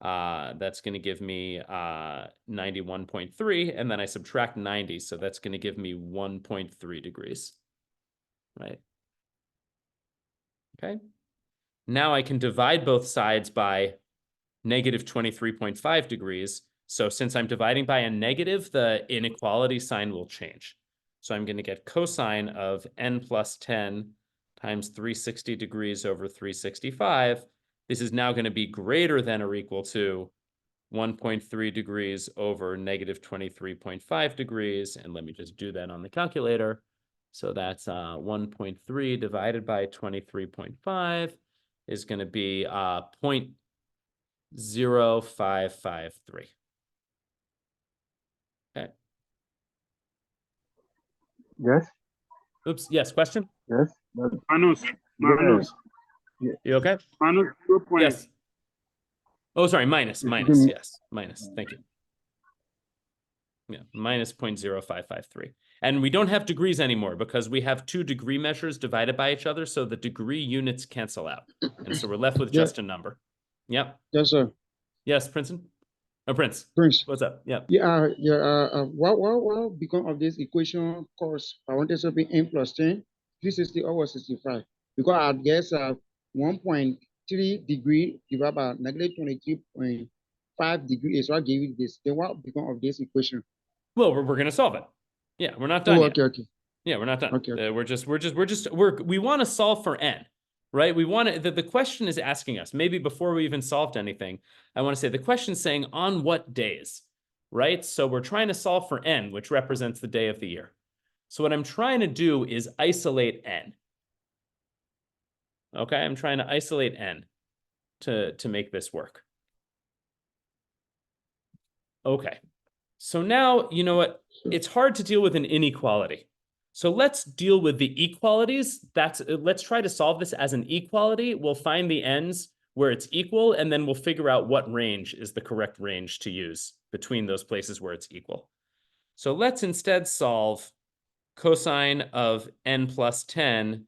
That's going to give me 91.3, and then I subtract 90, so that's going to give me 1.3 degrees, right? Okay. Now I can divide both sides by negative 23.5 degrees. So since I'm dividing by a negative, the inequality sign will change. So I'm going to get cosine of n plus 10 times 360 degrees over 365. This is now going to be greater than or equal to 1.3 degrees over negative 23.5 degrees. And let me just do that on the calculator. So that's 1.3 divided by 23.5 is going to be 0.0553. Okay.
Yes.
Oops. Yes. Question?
Yes.
Minus.
Yes.
You okay?
Minus 0.
Yes. Oh, sorry. Minus. Yes. Minus. Thank you. Yeah. Minus 0.0553. And we don't have degrees anymore because we have 2 degree measures divided by each other. So the degree units cancel out. And so we're left with just a number. Yep.
Yes, sir.
Yes, Princeton? Oh, Prince.
Prince.
What's up? Yep.
Yeah, what become of this equation course? I wanted to be n plus 10, 360 over 65. Because I guess 1.3 degree divided by negative 23.5 degrees. So I gave you this. Then what become of this equation?
Well, we're going to solve it. Yeah, we're not done yet.
Okay.
Yeah, we're not done.
Okay.
We want to solve for n, right? We want to, the question is asking us, maybe before we even solved anything, I want to say the question is saying on what days, right? So we're trying to solve for n, which represents the day of the year. So what I'm trying to do is isolate n. Okay, I'm trying to isolate n to make this work. Okay. So now, you know what? It's hard to deal with an inequality. So let's deal with the equalities. Let's try to solve this as an equality. We'll find the ends where it's equal, and then we'll figure out what range is the correct range to use between those places where it's equal. So let's instead solve cosine of n plus 10,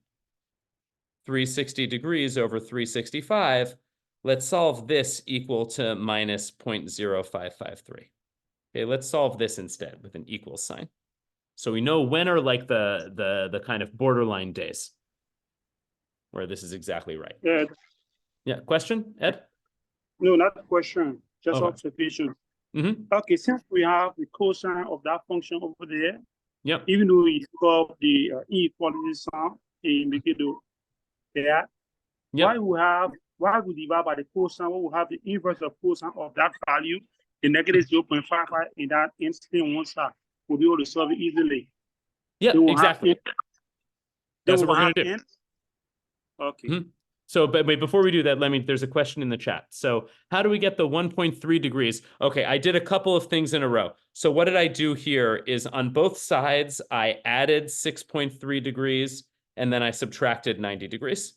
360 degrees over 365. Let's solve this equal to minus 0.0553. Okay, let's solve this instead with an equal sign. So we know when are like the kind of borderline days where this is exactly right.
Yeah.
Yeah, question, Ed?
No, not a question, just
Okay.
observation.
Mm-hmm.
Okay, since we have the cosine of that function over there,
Yep.
even though we solve the inequality sum in the middle there,
Yep.
why we divide by the cosine, we will have the inverse of cosine of that value, the negative 0.55 in that instant one side. We'll be able to solve it easily.
Yeah, exactly. That's what we're going to do.
Okay.
Mm-hmm. So, but wait, before we do that, there's a question in the chat. So how do we get the 1.3 degrees? Okay, I did a couple of things in a row. So what did I do here is on both sides, I added 6.3 degrees, and then I subtracted 90 degrees.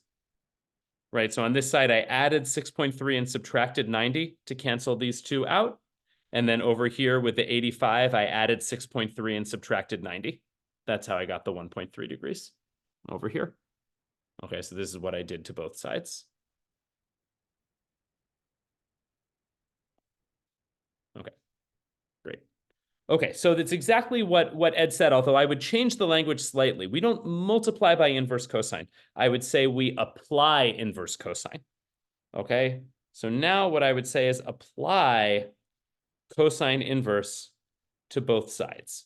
Right, so on this side, I added 6.3 and subtracted 90 to cancel these two out. And then over here with the 85, I added 6.3 and subtracted 90. That's how I got the 1.3 degrees over here. Okay, so this is what I did to both sides. Okay, great. Okay, so that's exactly what Ed said, although I would change the language slightly. We don't multiply by inverse cosine. I would say we apply inverse cosine. Okay, so now what I would say is apply cosine inverse to both sides.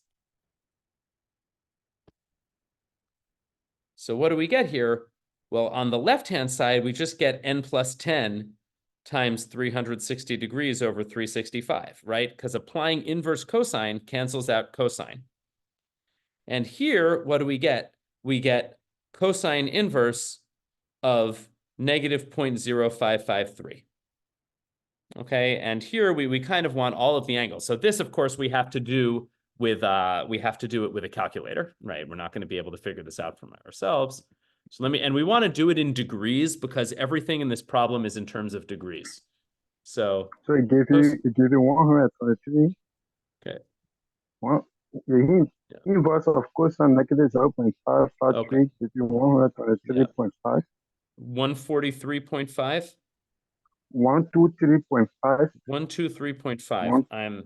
So what do we get here? Well, on the left-hand side, we just get n plus 10 times 360 degrees over 365, right? Because applying inverse cosine cancels out cosine. And here, what do we get? We get cosine inverse of negative 0.0553. Okay, and here we kind of want all of the angles. So this, of course, we have to do with it with a calculator, right? We're not going to be able to figure this out from ourselves. So we want to do it in degrees because everything in this problem is in terms of degrees. So
it gave you 123.
Okay.
Well, the inverse of cosine negative 0.553 gives you 123.5.
143.5.
123.5.
123.5.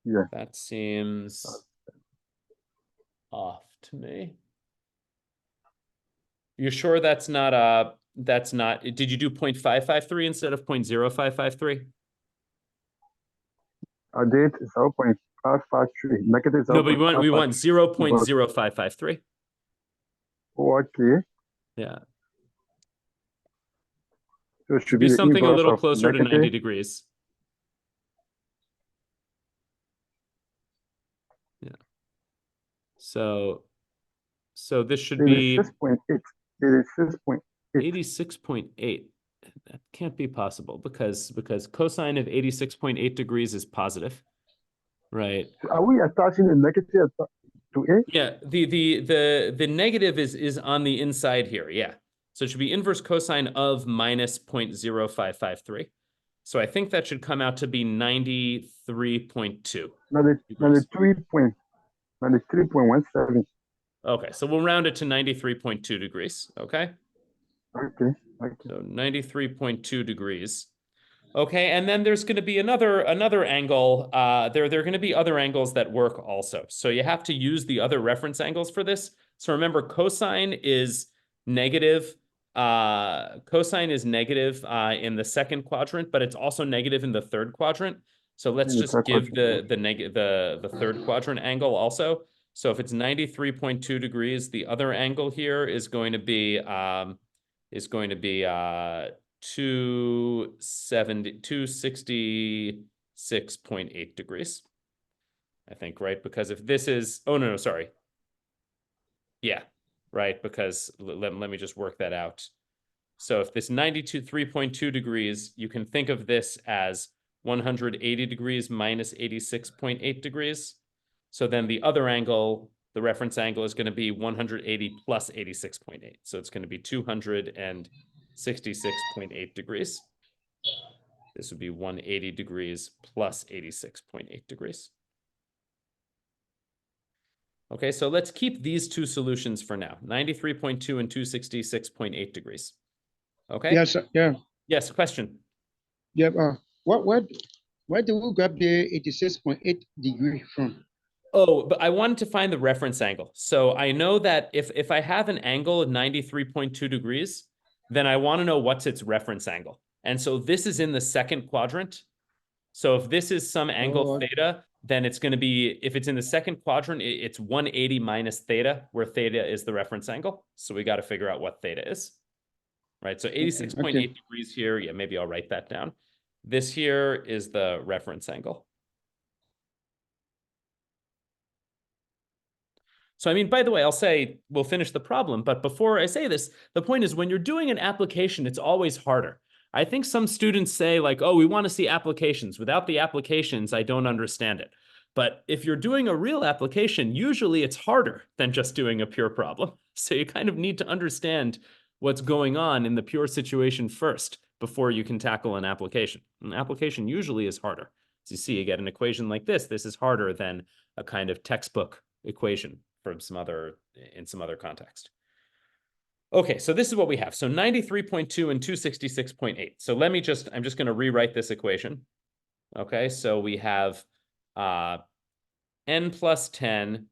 Yeah.
That seems off to me. You're sure that's not did you do 0.553 instead of 0.0553?
I did 0.553. Negative 0.553.
No, but we want 0.0553.
Oh, okay.
Yeah.
So it
Should
should
be
be the
something a
inverse
little
of
closer to 90
negative.
degrees. Yeah. So this should be
86.8. 86.8.
86.8. That can't be possible because cosine of 86.8 degrees is positive, right?
Are we attaching the negative to it?
Yeah, the negative is on the inside here. Yeah. So it should be inverse cosine of minus 0.0553. So I think that should come out to be 93.2.
93.17.
Okay, so we'll round it to 93.2 degrees. Okay.
Okay.
So 93.2 degrees. Okay, and then there's going to be another angle. There are going to be other angles that work also. So you have to use the other reference angles for this. So remember, cosine is negative. Cosine is negative in the second quadrant, but it's also negative in the third quadrant. So let's just give the third quadrant angle also. So if it's 93.2 degrees, the other angle here is going to be 266.8 degrees, I think, right? Because if this is, oh, no, sorry. Yeah, right, because let me just work that out. So if this 3.2 degrees, you can think of this as 180 degrees minus 86.8 degrees. So then the other angle, the reference angle, is going to be 180 plus 86.8. So it's going to be 266.8 degrees. This would be 180 degrees plus 86.8 degrees. Okay, so let's keep these two solutions for now, 93.2 and 266.8 degrees. Okay?
Yes, yeah.
Yes, question.
Yeah, where do we grab the 86.8 degree from?
Oh, but I wanted to find the reference angle. So I know that if I have an angle of 93.2 degrees, then I want to know what's its reference angle. And so this is in the second quadrant. So if this is some angle theta, then it's going to be, if it's in the second quadrant, it's 180 minus theta, where theta is the reference angle. So we got to figure out what theta is. Right, so 86.8 degrees here. Yeah, maybe I'll write that down. This here is the reference angle. So, I mean, by the way, I'll say we'll finish the problem, but before I say this, the point is when you're doing an application, it's always harder. I think some students say like, oh, we want to see applications. Without the applications, I don't understand it. But if you're doing a real application, usually it's harder than just doing a pure problem. So you kind of need to understand what's going on in the pure situation first before you can tackle an application. An application usually is harder. As you see, you get an equation like this. This is harder than a kind of textbook equation from some other context. Okay, so this is what we have. So 93.2 and 266.8. So I'm just going to rewrite this equation. Okay, so we have n plus 10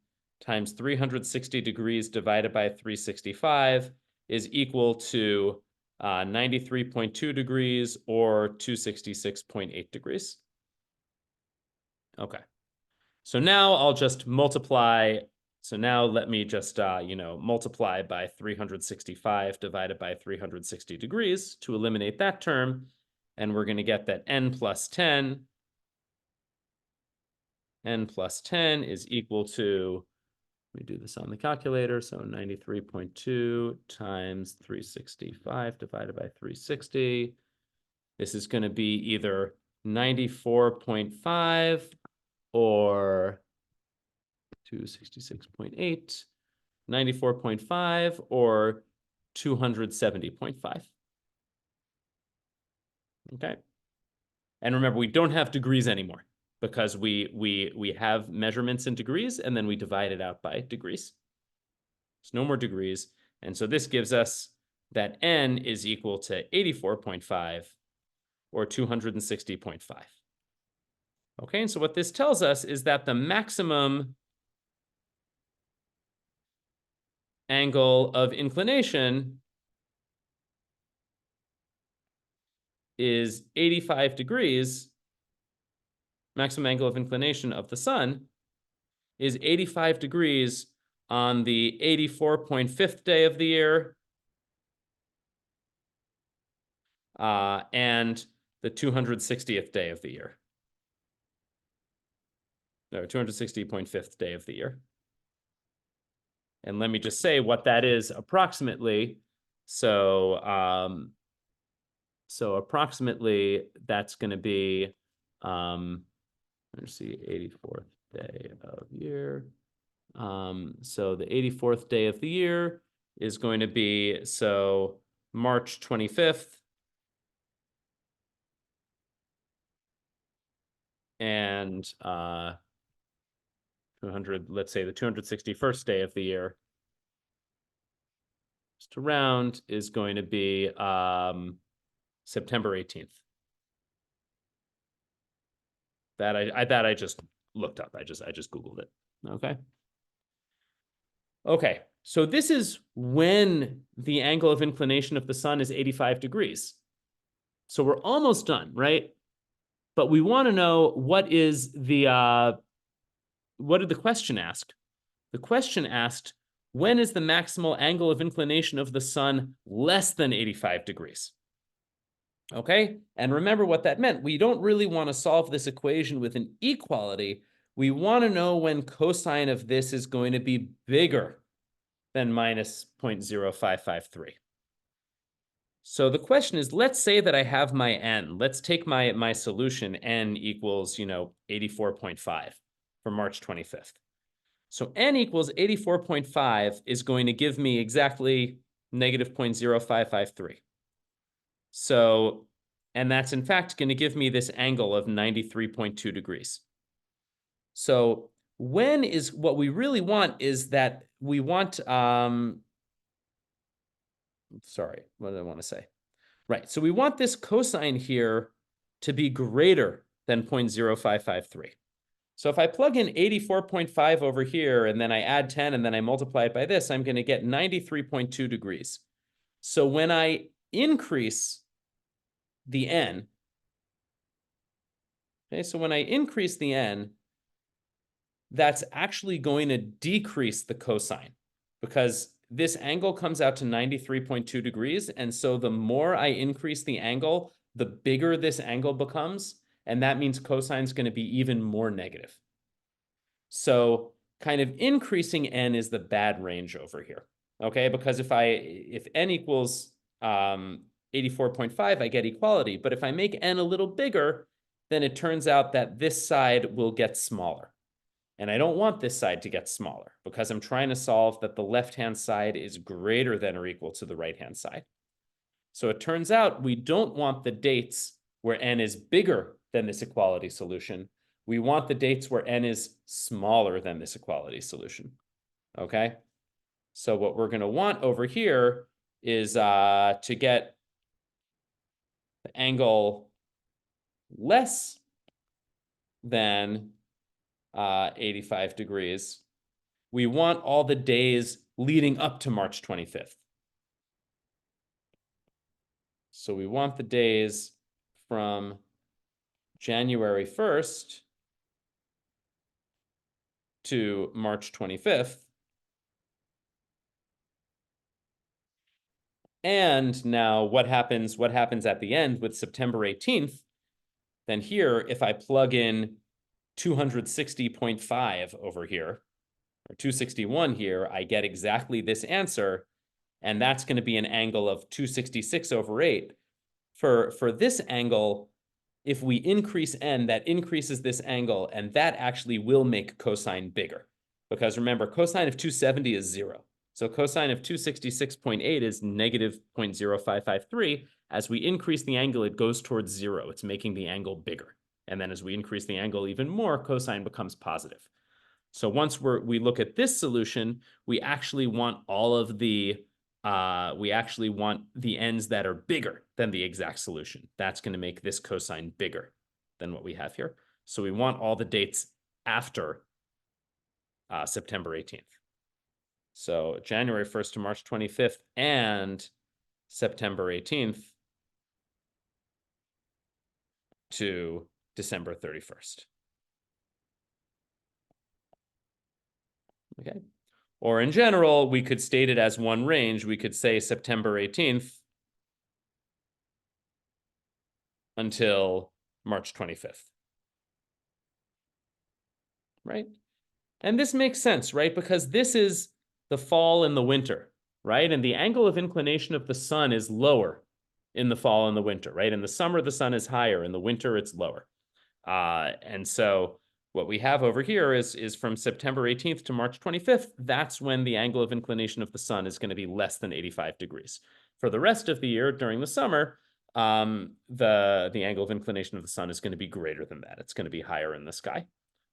times 360 degrees divided by 365 is equal to 93.2 degrees or 266.8 degrees. Okay. So now I'll just multiply. So now let me just, multiply by 365 divided by 360 degrees to eliminate that term. And we're going to get that n plus 10 is equal to, let me do this on the calculator. So 93.2 times 365 divided by 360. This is going to be either 94.5 or 266.8, 94.5 or 270.5. Okay. And remember, we don't have degrees anymore because we have measurements in degrees and then we divide it out by degrees. There's no more degrees. And so this gives us that n is equal to 84.5 or 260.5. Okay, and so what this tells us is that the maximum angle of inclination is 85 degrees. Maximum angle of inclination of the sun is 85 degrees on the 84.5th day of the year and the 260th day of the year. No, 260.5th day of the year. And let me just say what that is approximately. So, so approximately that's going to be, let's see, 84th day of year. So the 84th day of the year is going to be, so March 25th. And 200, let's say the 261st day of the year, just around, is going to be September 18th. That I just looked up. I just Googled it. Okay. Okay, so this is when the angle of inclination of the sun is 85 degrees. So we're almost done, right? But we want to know what is the what did the question ask? The question asked, when is the maximal angle of inclination of the sun less than 85 degrees? Okay, and remember what that meant. We don't really want to solve this equation with an equality. We want to know when cosine of this is going to be bigger than minus 0.0553. So the question is, let's say that I have my n. Let's take my solution, n equals, 84.5 for March 25th. So n equals 84.5 is going to give me exactly negative 0.0553. So, and that's in fact going to give me this angle of 93.2 degrees. So when is, what we really want is that we want, sorry, what did I want to say? Right, so we want this cosine here to be greater than 0.0553. So if I plug in 84.5 over here, and then I add 10, and then I multiply it by this, I'm going to get 93.2 degrees. So when I increase the n, okay, so when I increase the n, that's actually going to decrease the cosine, because this angle comes out to 93.2 degrees. And so the more I increase the angle, the bigger this angle becomes. And that means cosine is going to be even more negative. So kind of increasing n is the bad range over here. Okay, because if n equals 84.5, I get equality. But if I make n a little bigger, then it turns out that this side will get smaller. And I don't want this side to get smaller because I'm trying to solve that the left-hand side is greater than or equal to the right-hand side. So it turns out we don't want the dates where n is bigger than this equality solution. We want the dates where n is smaller than this equality solution. Okay? So what we're going to want over here is to get the angle less than 85 degrees. We want all the days leading up to March 25th. So we want the days from January 1st to March 25th. And now what happens at the end with September 18th? Then here, if I plug in 260.5 over here, or 261 here, I get exactly this answer, and that's going to be an angle of 266 over 8. For this angle, if we increase n, that increases this angle, and that actually will make cosine bigger. Because remember, cosine of 270 is 0. So cosine of 266.8 is negative 0.0553. As we increase the angle, it goes towards 0. It's making the angle bigger. And then as we increase the angle even more, cosine becomes positive. So once we look at this solution, we actually want all of the we actually want the ends that are bigger than the exact solution. That's going to make this cosine bigger than what we have here. So we want all the dates after September 18th. So January 1st to March 25th and September 18th to December 31st. Okay. Or in general, we could state it as one range. We could say September 18th until March 25th. Right? And this makes sense, right? Because this is the fall and the winter, right? And the angle of inclination of the sun is lower in the fall and the winter, right? In the summer, the sun is higher. In the winter, it's lower. And so what we have over here is from September 18th to March 25th, that's when the angle of inclination of the sun is going to be less than 85 degrees. For the rest of the year, during the summer, the angle of inclination of the sun is going to be greater than that. It's going to be higher in the sky.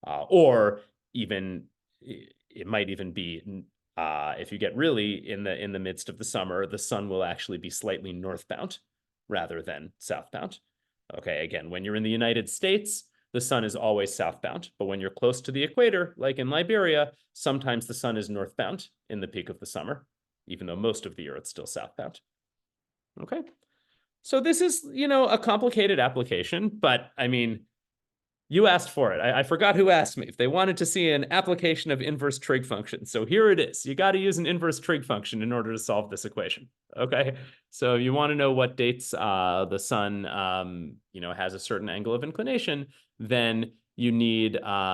Or even, it might even be, if you get really in the midst of the summer, the sun will actually be slightly northbound rather than southbound. Okay, again, when you're in the United States, the sun is always southbound. But when you're close to the equator, like in Liberia, sometimes the sun is northbound in the peak of the summer, even though most of the year it's still southbound. Okay, so this is, a complicated application, but I mean, you asked for it. I forgot who asked me if they wanted to see an application of inverse trig function. So here it is. You got to use an inverse trig function in order to solve this equation. Okay. So you want to know what dates the sun, has a certain angle of inclination, then you need to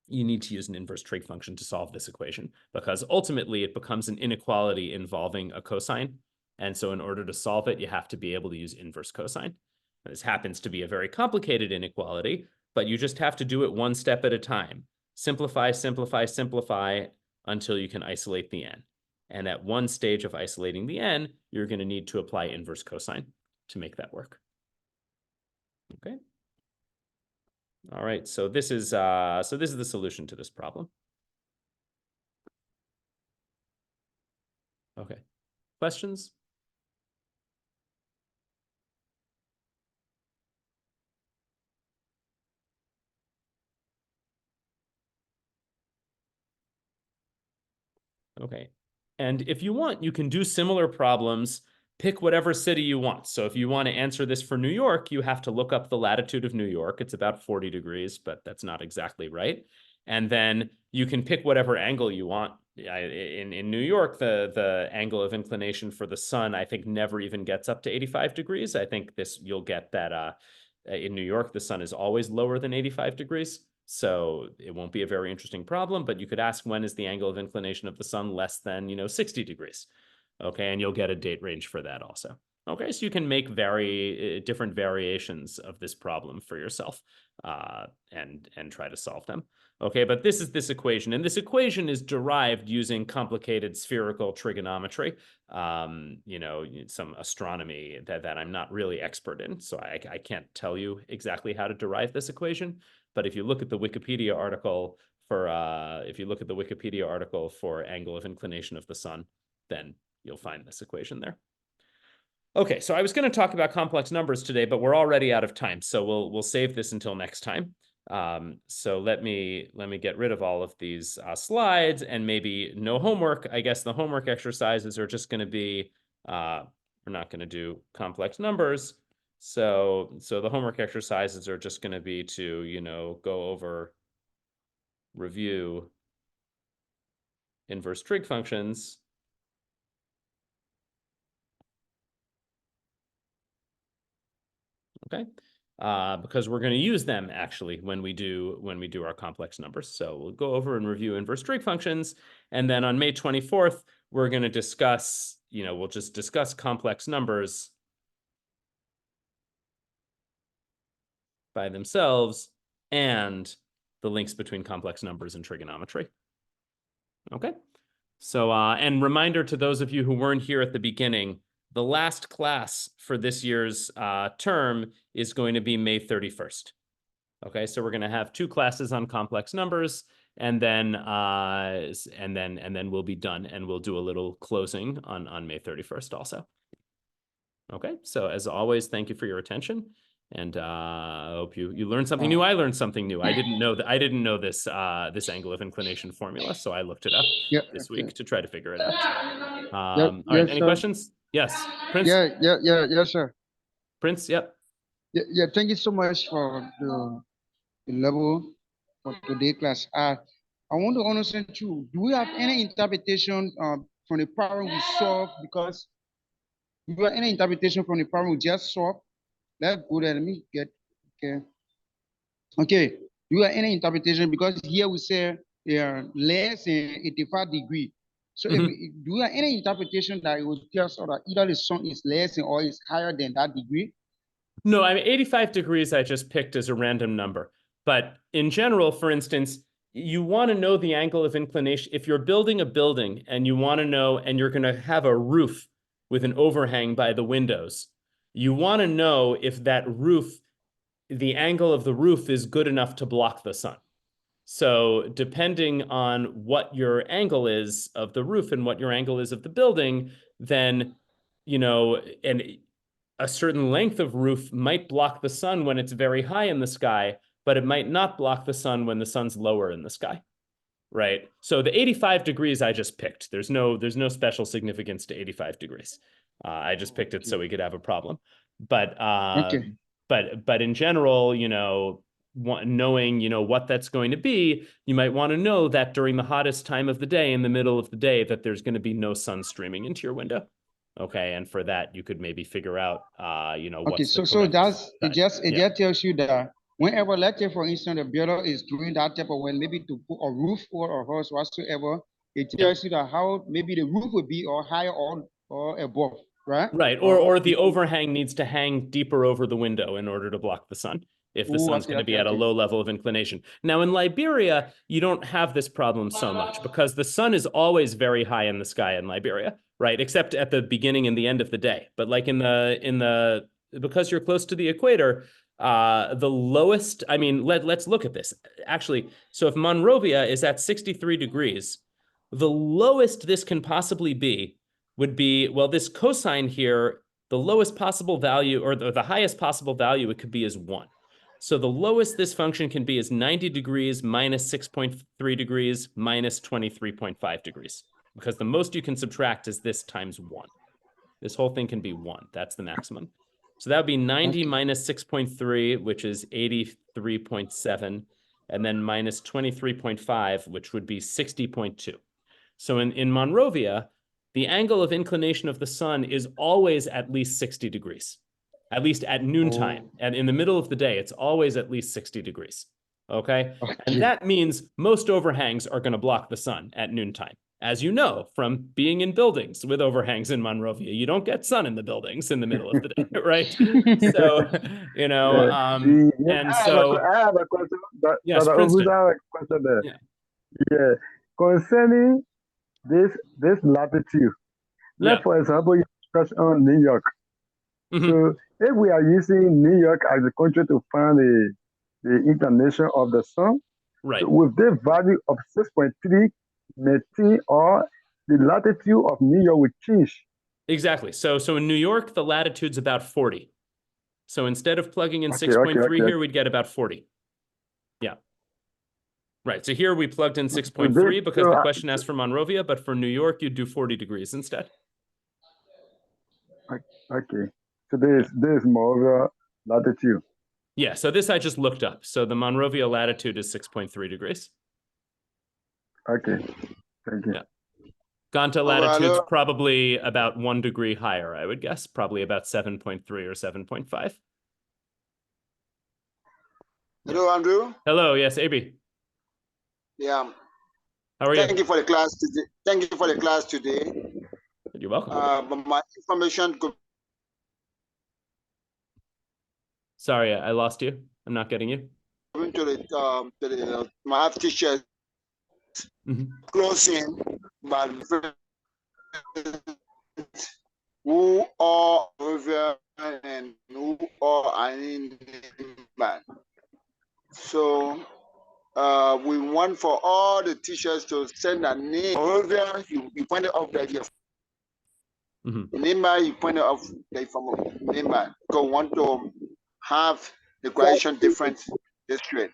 use an inverse trig function to solve this equation, because ultimately it becomes an inequality involving a cosine. And so in order to solve it, you have to be able to use inverse cosine. This happens to be a very complicated inequality, but you just have to do it one step at a time. Simplify, simplify, simplify until you can isolate the n. And at one stage of isolating the n, you're going to need to apply inverse cosine to make that work. Okay. All right. So this is the solution to this problem. Okay. Questions? Okay. And if you want, you can do similar problems, pick whatever city you want. So if you want to answer this for New York, you have to look up the latitude of New York. It's about 40 degrees, but that's not exactly right. And then you can pick whatever angle you want. In New York, the angle of inclination for the sun, I think, never even gets up to 85 degrees. I think you'll get that in New York, the sun is always lower than 85 degrees. So it won't be a very interesting problem, but you could ask, when is the angle of inclination of the sun less than, 60 degrees? Okay, and you'll get a date range for that also. Okay, so you can make different variations of this problem for yourself and try to solve them. Okay, but this is this equation, and this equation is derived using complicated spherical trigonometry, some astronomy that I'm not really expert in, so I can't tell you exactly how to derive this equation. But if you look at the Wikipedia article for angle of inclination of the sun, then you'll find this equation there. Okay, so I was going to talk about complex numbers today, but we're already out of time, so we'll save this until next time. So let me get rid of all of these slides, and maybe no homework. I guess the homework exercises are just going to be, we're not going to do complex numbers. So the homework exercises are just going to be to, go over, review inverse trig functions. Okay, because we're going to use them actually when we do our complex numbers. So we'll go over and review inverse trig functions, and then on May 24th, we're going to discuss, we'll just discuss complex numbers by themselves and the links between complex numbers and trigonometry. Okay, so and reminder to those of you who weren't here at the beginning, the last class for this year's term is going to be May 31st. Okay, so we're going to have 2 classes on complex numbers, and then we'll be done, and we'll do a little closing on May 31st also. Okay, so as always, thank you for your attention, and I hope you learned something new. I learned something new. I didn't know this this angle of inclination formula, so I looked it up this week to try to figure it out. All right, any questions? Yes, Prince.
Yes, sir.
Prince, yep.
Yeah, thank you so much for the level for today's class. I want to understand too, do we have any interpretation from the problem we solved? Because do we have any interpretation from the problem we just solved? Let's go there. Let me get, okay. Do you have any interpretation? Because here we say they are less than 85 degrees. So if do you have any interpretation that it would tell us that either the sun is less than or is higher than that degree?
No, I mean, 85 degrees I just picked as a random number. But in general, for instance, you want to know the angle of inclination. If you're building a building and you want to know, and you're going to have a roof with an overhang by the windows, you want to know if that roof, the angle of the roof is good enough to block the sun. So depending on what your angle is of the roof and what your angle is of the building, then, and a certain length of roof might block the sun when it's very high in the sky, but it might not block the sun when the sun's lower in the sky, right? So the 85 degrees I just picked. There's no special significance to 85 degrees. I just picked it so we could have a problem. But but in general, knowing what that's going to be, you might want to know that during the hottest time of the day, in the middle of the day, that there's going to be no sun streaming into your window. Okay, and for that you could maybe figure out what's the
so that's
side.
it just tells you that whenever, let's say for instance, the builder is doing that type of way, maybe to put a roof or a house whatsoever, it tells you that how maybe the roof would be or higher or above, right?
Right, or the overhang needs to hang deeper over the window in order to block the sun, if the sun's going to be at a low level of inclination. Now in Liberia, you don't have this problem so much because the sun is always very high in the sky in Liberia, right? Except at the beginning and the end of the day. But like because you're close to the equator, the lowest, I mean, let's look at this. Actually, so if Monrovia is at 63 degrees, the lowest this can possibly be would be, well, this cosine here, the lowest possible value, or the highest possible value it could be is 1. So the lowest this function can be is 90 degrees minus 6.3 degrees minus 23.5 degrees, because the most you can subtract is this times 1. This whole thing can be 1. That's the maximum. So that would be 90 minus 6.3, which is 83.7, and then minus 23.5, which would be 60.2. So in Monrovia, the angle of inclination of the sun is always at least 60 degrees, at least at noontime. And in the middle of the day, it's always at least 60 degrees, okay? And that means most overhangs are going to block the sun at noontime. As you know, from being in buildings with overhangs in Monrovia, you don't get sun in the buildings in the middle of the day, right? So, and so...
I have a question.
Yes, Princeton.
I have a question there.
Yeah.
Concerning this latitude. Let's, for example, you discuss on New York. So if we are using New York as a country to find the inclination of the sun,
right?
So with the value of 6.3, or the latitude of New York would change.
Exactly. So in New York, the latitude's about 40. So instead of plugging in 6.3 here, we'd get about 40. Yeah. Right. So here we plugged in 6.3 because the question asked for Monrovia, but for New York, you'd do 40 degrees instead.
Okay. So there's Monrovia latitude.
Yeah. So this I just looked up. So the Monrovia latitude is 6.3 degrees.
Okay. Thank you.
Yeah. Ganta latitude's probably about 1 degree higher, I would guess. Probably about 7.3 or 7.5.
Hello, Andrew.
Hello. Yes, AB.
Yeah.
How are you?
Thank you for the class today. Thank you for the class today.
You're welcome.
But my information could...
Sorry, I lost you. I'm not getting you.
To the math teacher closing, but who are over and who are in man. So we want for all the teachers to send a name. Moreover, you pointed out that yes. NIMA, you pointed out that from NIMA, because we want to have the graduation difference this year.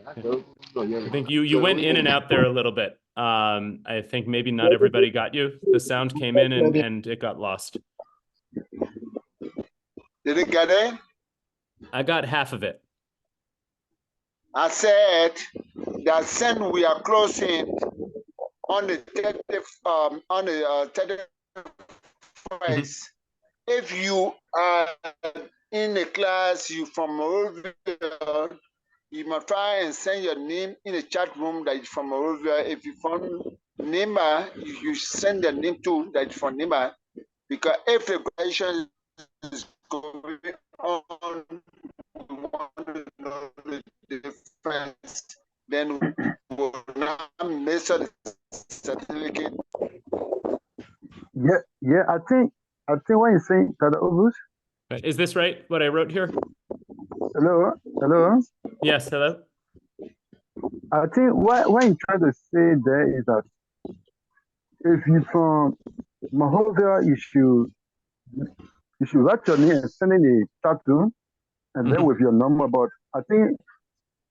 I think you went in and out there a little bit. I think maybe not everybody got you. The sound came in and it got lost.
Did it get it?
I got half of it.
I said that since we are closing on the 31st, if you are in a class, you from Morovia, you must try and send your name in the chat room that is from Morovia. If you from Nima, you send the name to that is from Nima, because if the graduation is going on, we want to know the difference, then we will not miss a certificate.
Yeah, I think what you're saying, Tada Obus.
Is this right, what I wrote here?
Hello?
Yes, hello?
I think what you're trying to say there is that if you from Mahovia, you should write your name and send in a chat room, and then with your number. But I think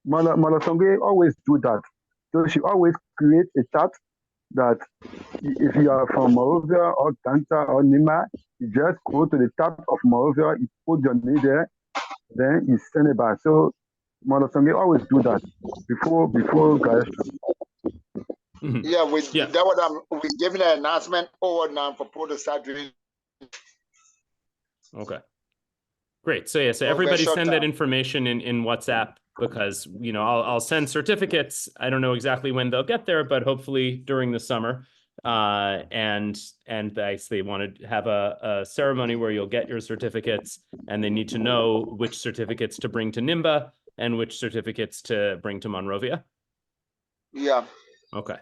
Malasonge always do that. So she always create a chat that if you are from Morovia or Tanta or Nima, you just go to the top of Morovia, you put your name there, then you send it back. So Malasonge always do that before graduation.
Yeah, that what we're giving an announcement over now for people to start doing.
Okay. Great. So yeah, so everybody send that information in WhatsApp, because I'll send certificates. I don't know exactly when they'll get there, but hopefully during the summer. And they want to have a ceremony where you'll get your certificates, and they need to know which certificates to bring to NIMBA and which certificates to bring to Monrovia.
Yeah.
Okay.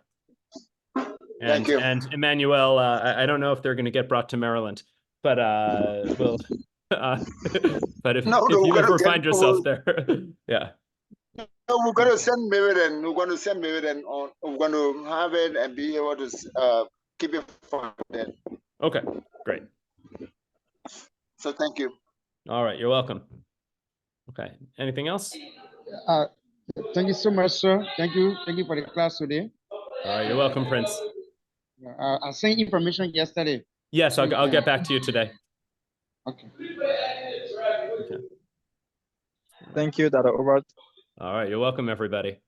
Thank you.
And Emmanuel, I don't know if they're going to get brought to Maryland, but we'll. But if you ever find yourself there, yeah.
No, we're going to send Miriam. We're going to send Miriam on. We're going to have it and be able to keep it from then.
Okay, great.
So thank you.
All right, you're welcome. Okay, anything else?
Thank you so much, sir. Thank you for the class today.
All right, you're welcome, Prince.
I sent information yesterday.
Yes, I'll get back to you today.
Okay.
Thank you, Dr. Robert.
All right, you're welcome, everybody.